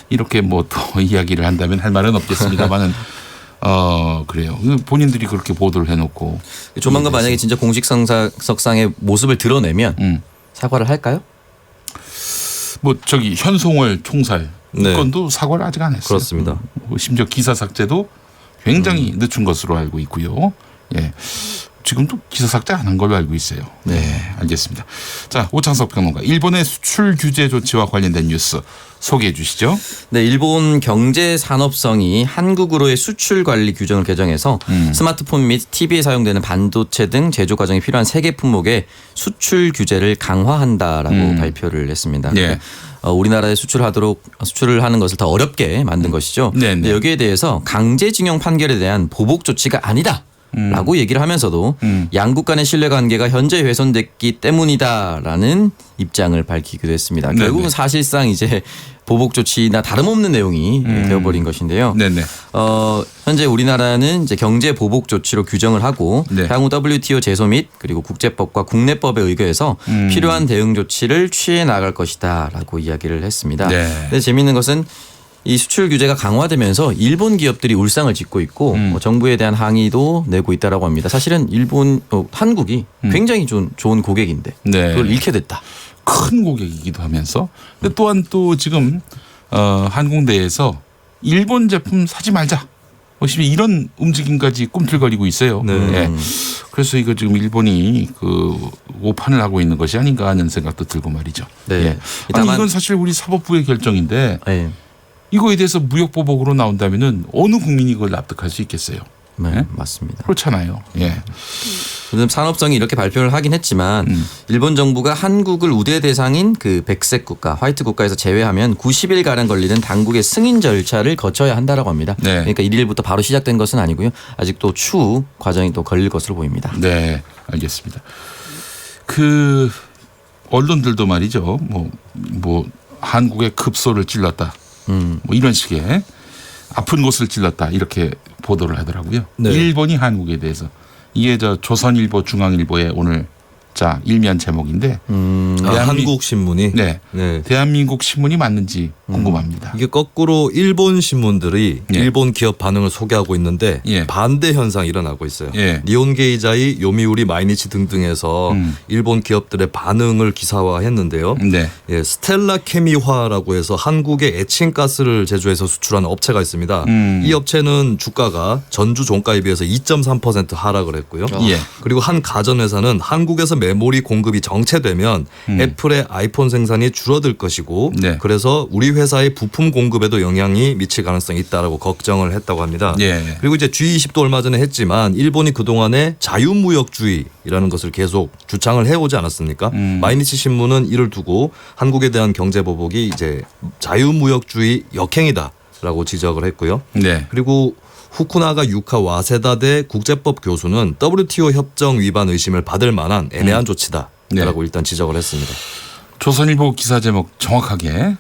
이렇게 뭐 또 이야기를 한다면 할 말은 없겠습니다만은 그래요. 본인들이 그렇게 보도를 해놓고 조만간 만약에 진짜 공식 석상의 모습을 드러내면 사과를 할까요? 뭐 저기 현송월 총살 건도 사과를 아직 안 했어요. 그렇습니다. 심지어 기사 삭제도 굉장히 늦춘 것으로 알고 있고요. 예. 지금도 기사 삭제 안 한 걸로 알고 있어요. 네, 알겠습니다. 자, 오창석 평론가, 일본의 수출 규제 조치와 관련된 뉴스 소개해 주시죠. 네, 일본 경제산업성이 한국으로의 수출 관리 규정을 개정해서 스마트폰 및 TV에 사용되는 반도체 등 제조 과정이 필요한 세계 품목의 수출 규제를 강화한다라고 발표를 했습니다. 네. 우리나라에 수출을 하는 것을 더 어렵게 만든 것이죠. 네. 여기에 대해서 강제징용 판결에 대한 보복 조치가 아니다. 라고 얘기를 하면서도 양국 간의 신뢰관계가 현재 훼손됐기 때문이다라는 입장을 밝히기도 했습니다. 결국은 사실상 이제 보복 조치나 다름없는 내용이 되어버린 것인데요. 현재 우리나라는 이제 경제 보복 조치로 규정을 하고 향후 WTO 제소 및 그리고 국제법과 국내법에 의거해서 필요한 대응 조치를 취해 나갈 것이다라고 이야기를 했습니다. 근데 재미있는 것은 이 수출 규제가 강화되면서 일본 기업들이 울상을 짓고 있고 정부에 대한 항의도 내고 있다라고 합니다. 사실은 한국이 굉장히 좋은 고객인데 그걸 잃게 됐다. 큰 고객이기도 하면서 또한 또 지금 한국 내에서 일본 제품 사지 말자. 이런 움직임까지 꿈틀거리고 있어요. 네. 그래서 이거 지금 일본이 그 오판을 하고 있는 것이 아닌가 하는 생각도 들고 말이죠. 네. 아니, 이건 사실 우리 사법부의 결정인데 이거에 대해서 무역보복으로 나온다면은 어느 국민이 이걸 납득할 수 있겠어요? 네, 맞습니다. 그렇잖아요. 예. 산업성이 이렇게 발표를 하긴 했지만 일본 정부가 한국을 우대 대상인 그 백색 국가, 화이트 국가에서 제외하면 90일가량 걸리는 당국의 승인 절차를 거쳐야 한다라고 합니다. 그러니까 1일부터 바로 시작된 것은 아니고요. 아직도 추후 과정이 또 걸릴 것으로 보입니다. 네, 알겠습니다. 그 언론들도 말이죠. 뭐 한국의 급소를 찔렀다. 뭐 이런 식의 아픈 곳을 찔렀다 이렇게 보도를 하더라고요. 일본이 한국에 대해서 이게 조선일보, 중앙일보의 오늘 자, 일면 제목인데 한국 신문이 네. 대한민국 신문이 맞는지 궁금합니다. 이게 거꾸로 일본 신문들이 일본 기업 반응을 소개하고 있는데 반대 현상이 일어나고 있어요. 니혼게이자이, 요미우리, 마이니치 등등에서 일본 기업들의 반응을 기사화했는데요. 스텔라 케미화라고 해서 한국에 에칭가스를 제조해서 수출하는 업체가 있습니다. 이 업체는 주가가 전주 종가에 비해서 2.3% 하락을 했고요. 그리고 한 가전회사는 한국에서 메모리 공급이 정체되면 애플의 아이폰 생산이 줄어들 것이고 그래서 우리 회사의 부품 공급에도 영향이 미칠 가능성이 있다라고 걱정을 했다고 합니다. 그리고 이제 G20도 얼마 전에 했지만 일본이 그동안에 자유무역주의라는 것을 계속 주창을 해오지 않았습니까? 마이니치 신문은 이를 두고 한국에 대한 경제 보복이 이제 자유무역주의 역행이다라고 지적을 했고요. 그리고 후쿠나가 유카 와세다대 국제법 교수는 WTO 협정 위반 의심을 받을 만한 애매한 조치다라고 일단 지적을 했습니다. 조선일보 기사 제목 정확하게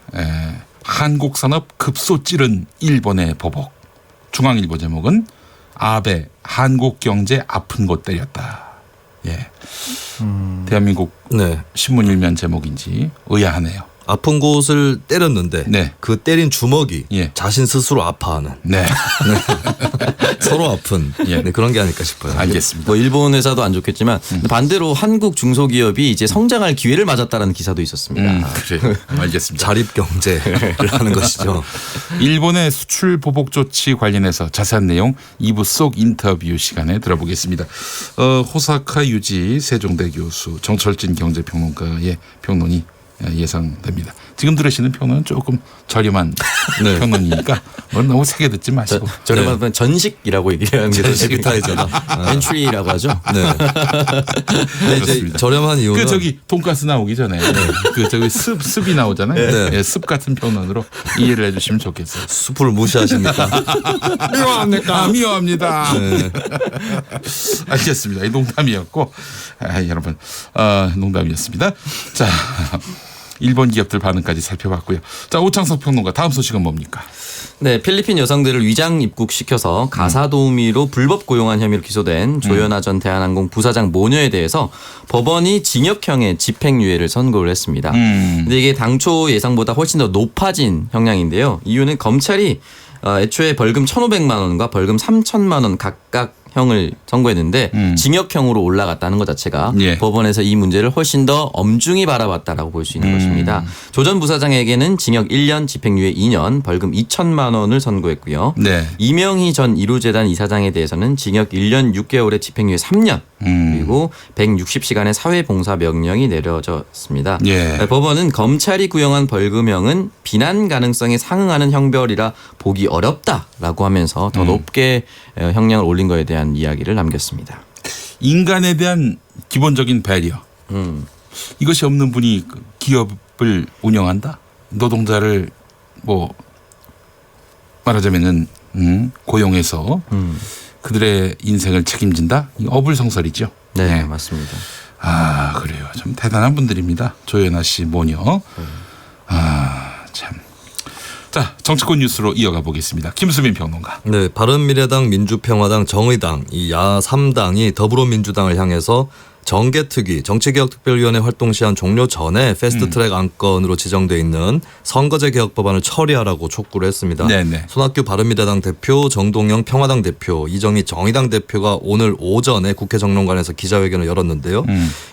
한국 산업 급소 찌른 일본의 보복. 중앙일보 제목은 아베 한국 경제 아픈 곳 때렸다. 대한민국 신문 일면 제목인지 의아하네요. 아픈 곳을 때렸는데 그 때린 주먹이 자신 스스로 아파하는 서로 아픈 그런 게 아닐까 싶어요. 알겠습니다. 뭐 일본 회사도 안 좋겠지만 반대로 한국 중소기업이 이제 성장할 기회를 맞았다라는 기사도 있었습니다. 그래요. 알겠습니다. 자립 경제를 하는 것이죠. 일본의 수출 보복 조치 관련해서 자세한 내용 2부 속 인터뷰 시간에 들어보겠습니다. 호사카 유지 세종대 교수 정철진 경제평론가의 평론이 예상됩니다. 지금 들으시는 평론은 조금 저렴한 평론이니까 너무 세게 듣지 마시고. 저렴한 전식이라고 얘기하는 게 전식타이잖아. 엔트리라고 하죠. 이제 저렴한 이유는 저기 돈가스 나오기 전에 저기 습이 나오잖아요. 습 같은 평론으로 이해를 해주시면 좋겠어요. 숲을 무시하십니까? 미워합니까? 미워합니다. 알겠습니다. 이 농담이었고 여러분 농담이었습니다. 자. 일본 기업들 반응까지 살펴봤고요. 자, 오창석 평론가 다음 소식은 뭡니까? 네, 필리핀 여성들을 위장 입국시켜서 가사 도우미로 불법 고용한 혐의로 기소된 조연아 전 대한항공 부사장 모녀에 대해서 법원이 징역형의 집행유예를 선고를 했습니다. 근데 이게 당초 예상보다 훨씬 더 높아진 형량인데요. 이유는 검찰이 애초에 벌금 1,500만 원과 벌금 3,000만 원 각각 형을 선고했는데 징역형으로 올라갔다는 것 자체가 법원에서 이 문제를 훨씬 더 엄중히 바라봤다라고 볼 수 있는 것입니다. 조 전 부사장에게는 징역 1년, 집행유예 2년, 벌금 2천만 원을 선고했고요. 이명희 전 이루재단 이사장에 대해서는 징역 1년 6개월에 집행유예 3년 그리고 160시간의 사회봉사 명령이 내려졌습니다. 법원은 검찰이 구형한 벌금형은 비난 가능성에 상응하는 형벌이라 보기 어렵다라고 하면서 더 높게 형량을 올린 거에 대한 이야기를 남겼습니다. 인간에 대한 기본적인 배려. 이것이 없는 분이 기업을 운영한다. 노동자를 뭐 말하자면은 고용해서 그들의 인생을 책임진다. 이 어불성설이죠. 네, 맞습니다. 아, 그래요. 참 대단한 분들입니다. 조연아 씨 모녀. 참. 자, 정치권 뉴스로 이어가 보겠습니다. 김수민 평론가. 네, 바른미래당, 민주평화당, 정의당 이 야 3당이 더불어민주당을 향해서 정개특위 정치개혁특별위원회 활동 시한 종료 전에 패스트트랙 안건으로 지정돼 있는 선거제 개혁 법안을 처리하라고 촉구를 했습니다. 손학규 바른미래당 대표, 정동영 평화당 대표, 이정희 정의당 대표가 오늘 오전에 국회 정론관에서 기자회견을 열었는데요.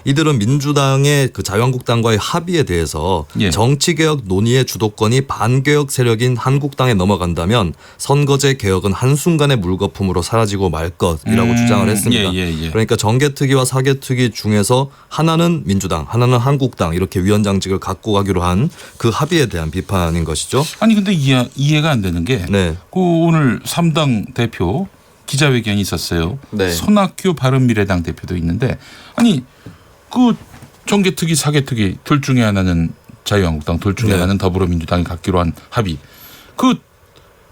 이들은 민주당의 그 자유한국당과의 합의에 대해서 정치개혁 논의의 주도권이 반개혁 세력인 한국당에 넘어간다면 선거제 개혁은 한순간의 물거품으로 사라지고 말 것이라고 주장을 했습니다. 그러니까 정개특위와 사개특위 중에서 하나는 민주당, 하나는 한국당 이렇게 위원장직을 갖고 가기로 한 그 합의에 대한 비판인 것이죠. 아니 근데 이해가 안 되는 게 그 오늘 3당 대표 기자회견이 있었어요. 손학규 바른미래당 대표도 있는데 아니 그 정개특위, 사개특위 둘 중에 하나는 자유한국당, 둘 중에 하나는 더불어민주당이 갖기로 한 합의. 그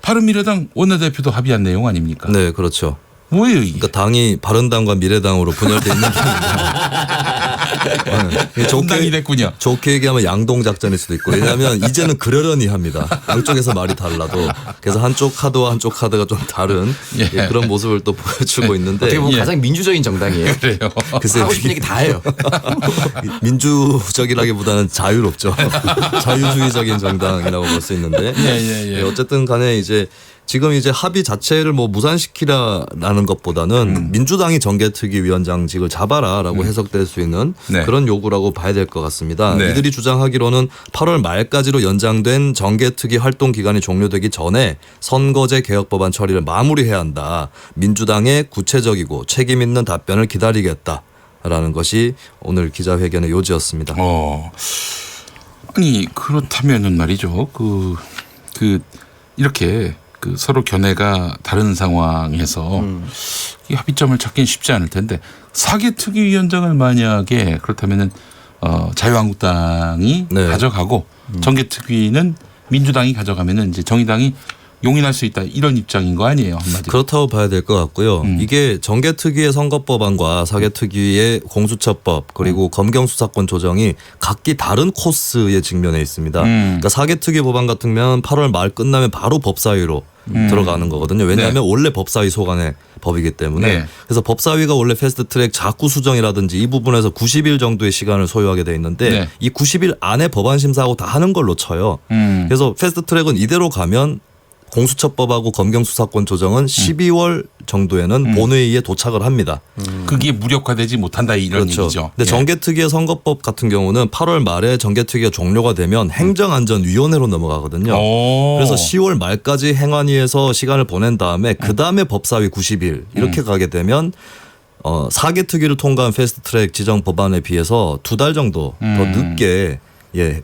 바른미래당 원내대표도 합의한 내용 아닙니까? 네, 그렇죠. 뭐예요 이게? 그러니까 당이 바른당과 미래당으로 분열돼 있는 게 아니라 분당이 됐군요. 좋게 얘기하면 양동 작전일 수도 있고 왜냐하면 이제는 그러려니 합니다. 양쪽에서 말이 달라도 그래서 한쪽 카드와 한쪽 카드가 좀 다른 예. 그런 모습을 또 보여주고 있는데 어떻게 보면 가장 민주적인 정당이에요. 그래요. 글쎄 하고 싶은 얘기 다 해요. 민주적이라기보다는 자유롭죠. 자유주의적인 정당이라고 볼 수 있는데 예. 어쨌든 간에 이제 지금 이제 합의 자체를 뭐 무산시키라라는 것보다는 민주당이 정개특위위원장직을 잡아라라고 해석될 수 있는 네. 그런 요구라고 봐야 될 것 같습니다. 네. 이들이 주장하기로는 8월 말까지로 연장된 정개특위 활동 기간이 종료되기 전에 선거제 개혁 법안 처리를 마무리해야 한다. 민주당의 구체적이고 책임 있는 답변을 기다리겠다라는 것이 오늘 기자회견의 요지였습니다. 아니 그렇다면은 말이죠. 이렇게 서로 견해가 다른 상황에서 이 합의점을 찾기는 쉽지 않을 텐데 사개특위위원장을 만약에 그렇다면은 자유한국당이 네. 가져가고 정개특위는 민주당이 가져가면은 이제 정의당이 용인할 수 있다 이런 입장인 거 아니에요 한마디로. 그렇다고 봐야 될 것 같고요. 이게 정개특위의 선거법안과 사개특위의 공수처법 그리고 검경수사권 조정이 각기 다른 코스에 직면해 있습니다. 그러니까 사개특위 법안 같은 경우는 8월 말 끝나면 바로 법사위로 들어가는 거거든요. 왜냐하면 원래 법사위 소관의 법이기 때문에 네. 그래서 법사위가 원래 패스트트랙 자구 수정이라든지 이 부분에서 90일 정도의 시간을 소요하게 돼 있는데 네. 이 90일 안에 법안 심사하고 다 하는 걸로 쳐요. 그래서 패스트트랙은 이대로 가면 공수처법하고 검경수사권 조정은 12월 정도에는 본회의에 도착을 합니다. 그게 무력화되지 못한다 이런 그렇죠. 얘기죠. 근데 정개특위의 선거법 같은 경우는 8월 말에 정개특위가 종료가 되면 행정안전위원회로 넘어가거든요. 그래서 10월 말까지 행안위에서 시간을 보낸 다음에 그 다음에 법사위 90일 이렇게 가게 되면 사개특위를 통과한 패스트트랙 지정 법안에 비해서 2달 정도 더 늦게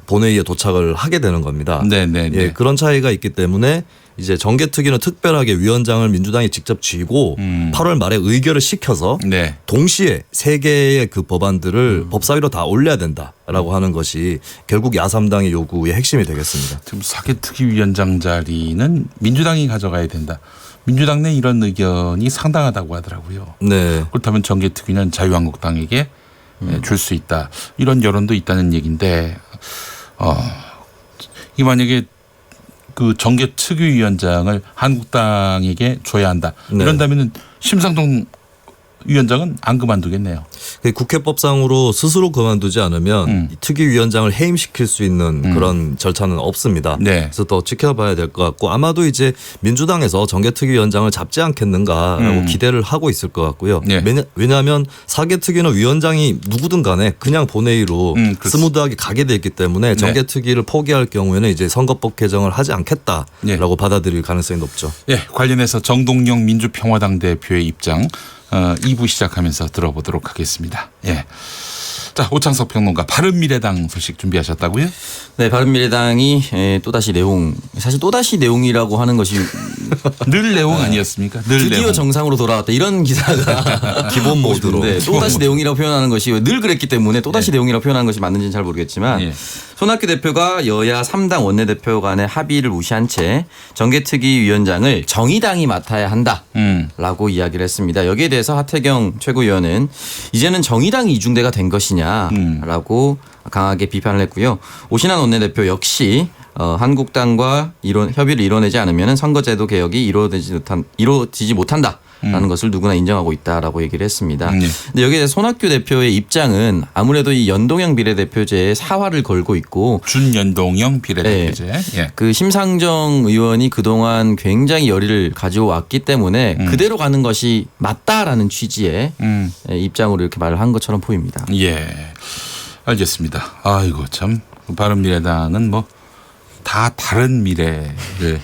본회의에 도착을 하게 되는 겁니다. 네. 그런 차이가 있기 때문에 이제 정개특위는 특별하게 위원장을 민주당이 직접 쥐고 8월 말에 의결을 시켜서 동시에 3개의 그 법안들을 법사위로 다 올려야 된다라고 하는 것이 결국 야삼당의 요구의 핵심이 되겠습니다. 지금 사개특위위원장 자리는 민주당이 가져가야 된다. 민주당 내 이런 의견이 상당하다고 하더라고요. 네. 그렇다면 정개특위는 자유한국당에게 줄 수 있다. 이런 여론도 있다는 얘기인데 이 만약에 그 정개특위위원장을 한국당에게 줘야 한다. 이런다면은 심상정 위원장은 안 그만두겠네요. 국회법상으로 스스로 그만두지 않으면 특위위원장을 해임시킬 수 있는 그런 절차는 없습니다. 그래서 더 지켜봐야 될 것 같고 아마도 이제 민주당에서 정개특위위원장을 잡지 않겠는가라고 기대를 하고 있을 것 같고요. 왜냐하면 사개특위는 위원장이 누구든 간에 그냥 본회의로 스무드하게 가게 돼 있기 때문에 정개특위를 포기할 경우에는 이제 선거법 개정을 하지 않겠다라고 받아들일 가능성이 높죠. 관련해서 정동영 민주평화당 대표의 입장 2부 시작하면서 들어보도록 하겠습니다. 자, 오창석 평론가 바른미래당 소식 준비하셨다고요? 네, 바른미래당이 또다시 내용, 사실 또다시 내용이라고 하는 것이 늘 내용 아니었습니까? 늘 드디어 내용. 정상으로 돌아왔다 이런 기사가 기본 모드로 또다시 내용이라고 표현하는 것이 늘 그랬기 때문에 또다시 내용이라고 표현하는 것이 맞는지는 잘 모르겠지만 손학규 대표가 여야 3당 원내대표 간의 합의를 무시한 채 정개특위위원장을 정의당이 맡아야 한다라고 이야기를 했습니다. 여기에 대해서 하태경 최고위원은 이제는 정의당이 이중대가 된 것이냐라고 강하게 비판을 했고요. 오신환 원내대표 역시 한국당과 협의를 이뤄내지 않으면 선거제도 개혁이 이루어지지 못한다라는 것을 누구나 인정하고 있다라고 얘기를 했습니다. 근데 여기에 대해서 손학규 대표의 입장은 아무래도 이 연동형 비례대표제에 사활을 걸고 있고 준연동형 비례대표제. 그 심상정 의원이 그동안 굉장히 열의를 가지고 왔기 때문에 그대로 가는 것이 맞다라는 취지의 입장으로 이렇게 말을 한 것처럼 보입니다. 알겠습니다. 아이고 참 바른미래당은 뭐 다 다른 미래를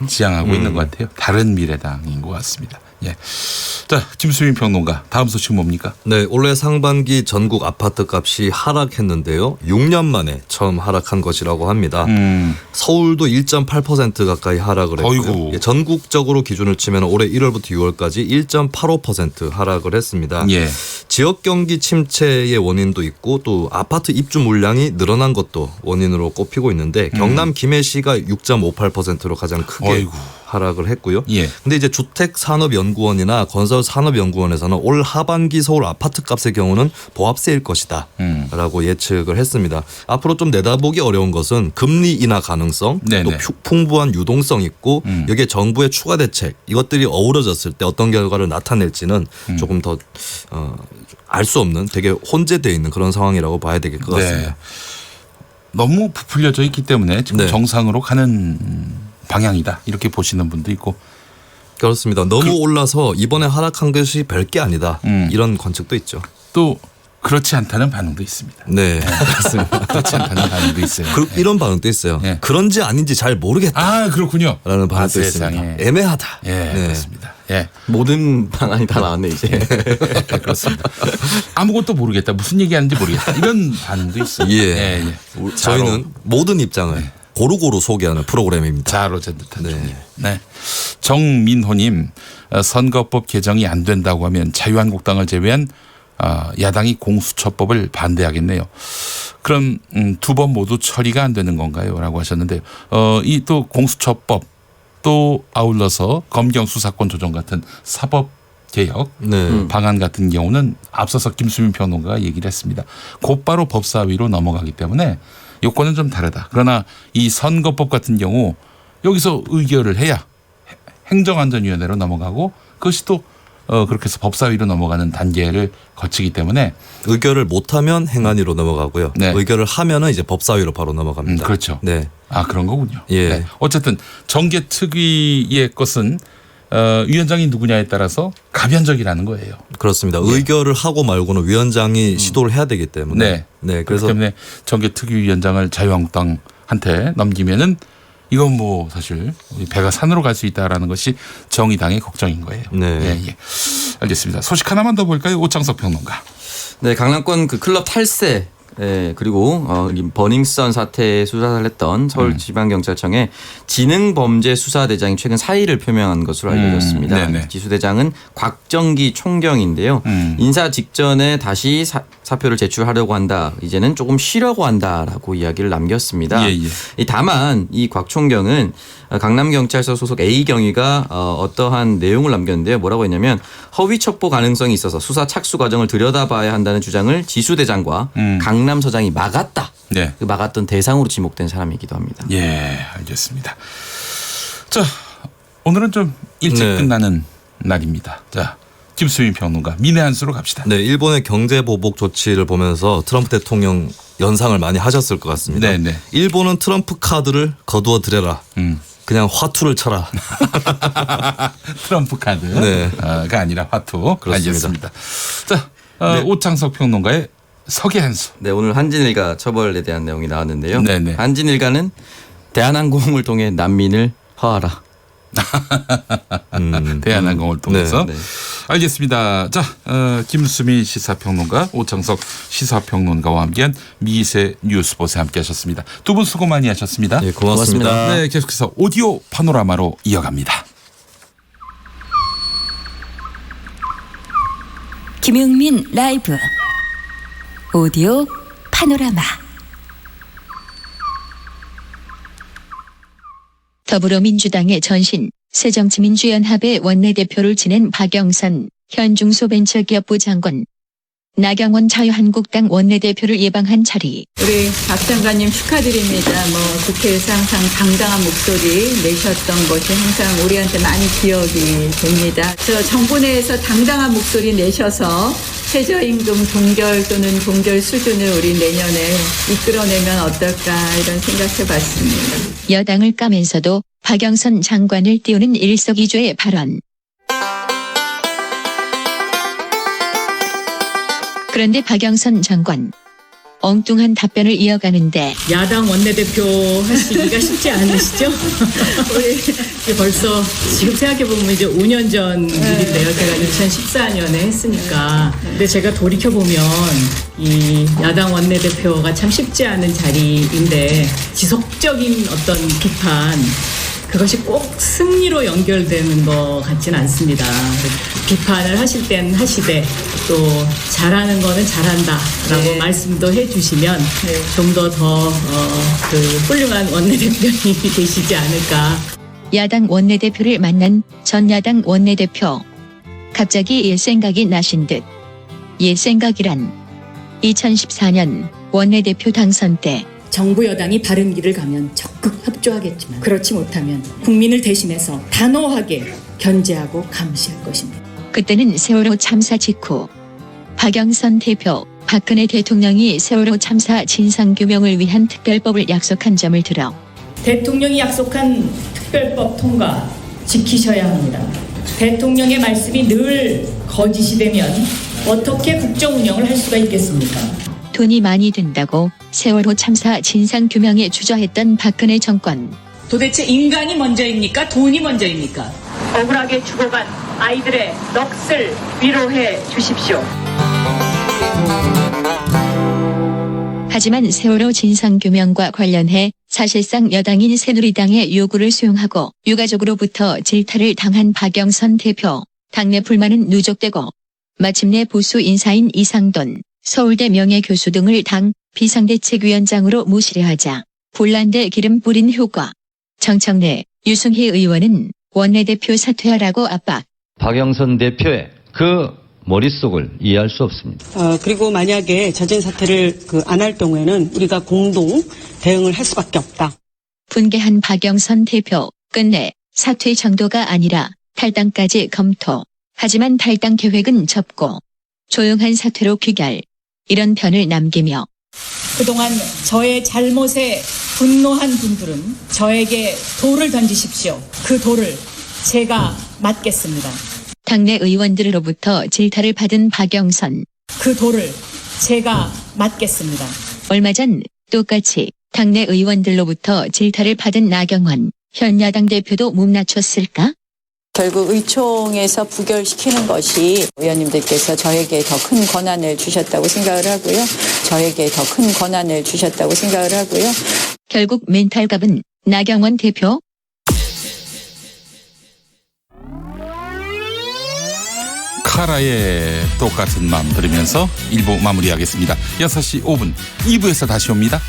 지향하고 있는 것 같아요. 다른 미래당인 것 같습니다. 자, 김수민 평론가 다음 소식 뭡니까? 네, 올해 상반기 전국 아파트 값이 하락했는데요. 6년 만에 처음 하락한 것이라고 합니다. 서울도 1.8% 가까이 하락을 했고요. 전국적으로 기준을 치면 올해 1월부터 6월까지 1.85% 하락을 했습니다. 지역 경기 침체의 원인도 있고 또 아파트 입주 물량이 늘어난 것도 원인으로 꼽히고 있는데 경남 김해시가 6.58%로 가장 크게 하락을 했고요. 예. 근데 이제 주택산업연구원이나 건설산업연구원에서는 올 하반기 서울 아파트 값의 경우는 보합세일 것이다라고 예측을 했습니다. 앞으로 좀 내다보기 어려운 것은 금리 인하 가능성, 또 풍부한 유동성 있고 여기에 정부의 추가 대책 이것들이 어우러졌을 때 어떤 결과를 나타낼지는 조금 더 알 수 없는 되게 혼재되어 있는 그런 상황이라고 봐야 될 것 같습니다. 너무 부풀려져 있기 때문에 지금 정상으로 가는 방향이다 이렇게 보시는 분도 있고 그렇습니다. 너무 올라서 이번에 하락한 것이 별게 아니다 이런 관측도 있죠. 또 그렇지 않다는 반응도 있습니다. 네, 그렇습니다. 그렇지 않다는 반응도 있어요. 이런 반응도 있어요. 그런지 아닌지 잘 모르겠다. 아 그렇군요. 라는 반응도 있습니다. 애매하다. 네. 그렇습니다. 모든 방안이 다 나왔네 이제. 그렇습니다. 아무것도 모르겠다. 무슨 얘기하는지 모르겠다. 이런 반응도 있어요. 저희는 모든 입장을 고루고루 소개하는 프로그램입니다. 잘 어젠 듯한 종이. 네. 정민호님 선거법 개정이 안 된다고 하면 자유한국당을 제외한 야당이 공수처법을 반대하겠네요. 그럼 두 번 모두 처리가 안 되는 건가요? 라고 하셨는데 이 또 공수처법 또 아울러서 검경 수사권 조정 같은 사법 개혁 방안 같은 경우는 앞서서 김수민 평론가가 얘기를 했습니다. 곧바로 법사위로 넘어가기 때문에 요건은 좀 다르다. 그러나 이 선거법 같은 경우 여기서 의결을 해야 행정안전위원회로 넘어가고 그것이 또 그렇게 해서 법사위로 넘어가는 단계를 거치기 때문에 의결을 못하면 행안위로 넘어가고요. 의결을 하면은 이제 법사위로 바로 넘어갑니다. 그렇죠. 네. 아 그런 거군요. 예. 네. 어쨌든 정개특위의 것은 위원장이 누구냐에 따라서 가변적이라는 거예요. 그렇습니다. 의결을 하고 말고는 위원장이 시도를 해야 되기 때문에. 그렇기 때문에 정개특위위원장을 자유한국당한테 넘기면은 이건 뭐 사실 배가 산으로 갈 수 있다라는 것이 정의당의 걱정인 거예요. 알겠습니다. 소식 하나만 더 볼까요? 오창석 평론가. 네, 강남권 그 클럽 탈세. 그리고 버닝썬 사태에 수사를 했던 서울지방경찰청의 지능범죄수사대장이 최근 사의를 표명한 것으로 알려졌습니다. 지수대장은 곽정기 총경인데요. 인사 직전에 다시 사표를 제출하려고 한다. 이제는 조금 쉬려고 한다라고 이야기를 남겼습니다. 다만 이 곽 총경은 강남경찰서 소속 A경위가 어떠한 내용을 남겼는데요. 뭐라고 했냐면 허위 첩보 가능성이 있어서 수사 착수 과정을 들여다봐야 한다는 주장을 지수대장과 강남서장이 막았다. 그 막았던 대상으로 지목된 사람이기도 합니다. 알겠습니다. 자, 오늘은 좀 일찍 끝나는 날입니다. 자, 김수민 평론가 민의 한 수로 갑시다. 네, 일본의 경제 보복 조치를 보면서 트럼프 대통령 연상을 많이 하셨을 것 같습니다. 일본은 트럼프 카드를 거두어 들여라. 그냥 화투를 쳐라. 트럼프 카드가 아니라 화투. 알겠습니다. 자, 오창석 평론가의 석의 한 수. 네, 오늘 한진일가 처벌에 대한 내용이 나왔는데요. 한진일가는 대한항공을 통해 난민을 허하라. 대한항공을 통해서. 알겠습니다. 자, 김수민 시사평론가, 오창석 시사평론가와 함께한 미세 뉴스봇에 함께하셨습니다. 두 분 수고 많이 하셨습니다. 고맙습니다. 네, 계속해서 오디오 파노라마로 이어갑니다. 김용민 라이브 오디오 파노라마. 더불어민주당의 전신 새정치민주연합의 원내대표를 지낸 박영선 현 중소벤처기업부 장관, 나경원 자유한국당 원내대표를 예방한 자리. 우리 박 장관님 축하드립니다. 국회에서 항상 당당한 목소리 내셨던 것이 항상 우리한테 많이 기억이 됩니다. 저 정부 내에서 당당한 목소리 내셔서 최저임금 동결 또는 동결 수준을 우리 내년에 이끌어내면 어떨까 이런 생각해봤습니다. 여당을 까면서도 박영선 장관을 띄우는 일석이조의 발언. 그런데 박영선 장관 엉뚱한 답변을 이어가는데 야당 원내대표 하시기가 쉽지 않으시죠? 우리 벌써 지금 생각해보면 이제 5년 전 일인데요. 제가 2014년에 했으니까. 근데 제가 돌이켜보면 이 야당 원내대표가 참 쉽지 않은 자리인데 지속적인 어떤 비판 그것이 꼭 승리로 연결되는 것 같지는 않습니다. 비판을 하실 땐 하시되 또 잘하는 거는 잘한다라고 말씀도 해주시면 좀 더 훌륭한 원내대표님이 되시지 않을까. 야당 원내대표를 만난 전 야당 원내대표. 갑자기 옛 생각이 나신 듯. 옛 생각이란 2014년 원내대표 당선 때 정부 여당이 바른 길을 가면 적극 협조하겠지만 그렇지 못하면 국민을 대신해서 단호하게 견제하고 감시할 것입니다. 그때는 세월호 참사 직후 박영선 대표, 박근혜 대통령이 세월호 참사 진상규명을 위한 특별법을 약속한 점을 들어 대통령이 약속한 특별법 통과 지키셔야 합니다. 대통령의 말씀이 늘 거짓이 되면 어떻게 국정 운영을 할 수가 있겠습니까? 돈이 많이 든다고 세월호 참사 진상규명에 주저했던 박근혜 정권. 도대체 인간이 먼저입니까? 돈이 먼저입니까? 억울하게 죽어간 아이들의 넋을 위로해 주십시오. 하지만 세월호 진상규명과 관련해 사실상 여당인 새누리당의 요구를 수용하고 유가족으로부터 질타를 당한 박영선 대표. 당내 불만은 누적되고 마침내 보수 인사인 이상돈 서울대 명예교수 등을 당 비상대책위원장으로 모시려 하자 불난데 기름 뿌린 효과. 정청래, 유승희 의원은 원내대표 사퇴하라고 압박. 박영선 대표의 그 머릿속을 이해할 수 없습니다. 그리고 만약에 자진 사퇴를 안 할 경우에는 우리가 공동 대응을 할 수밖에 없다. 분개한 박영선 대표, 끝내 사퇴 정도가 아니라 탈당까지 검토. 하지만 탈당 계획은 접고 조용한 사퇴로 귀결. 이런 편을 남기며 그동안 저의 잘못에 분노한 분들은 저에게 돌을 던지십시오. 그 돌을 제가 맞겠습니다. 당내 의원들로부터 질타를 받은 박영선. 그 돌을 제가 맞겠습니다. 얼마 전 똑같이 당내 의원들로부터 질타를 받은 나경원 현 야당 대표도 몸 낮췄을까? 결국 의총에서 부결시키는 것이 의원님들께서 저에게 더 큰 권한을 주셨다고 생각을 하고요. 저에게 더 큰 권한을 주셨다고 생각을 하고요. 결국 멘탈갑은 나경원 대표? 카라의 똑같은 마음 들으면서 1부 마무리하겠습니다. 6시 5분 2부에서 다시 옵니다.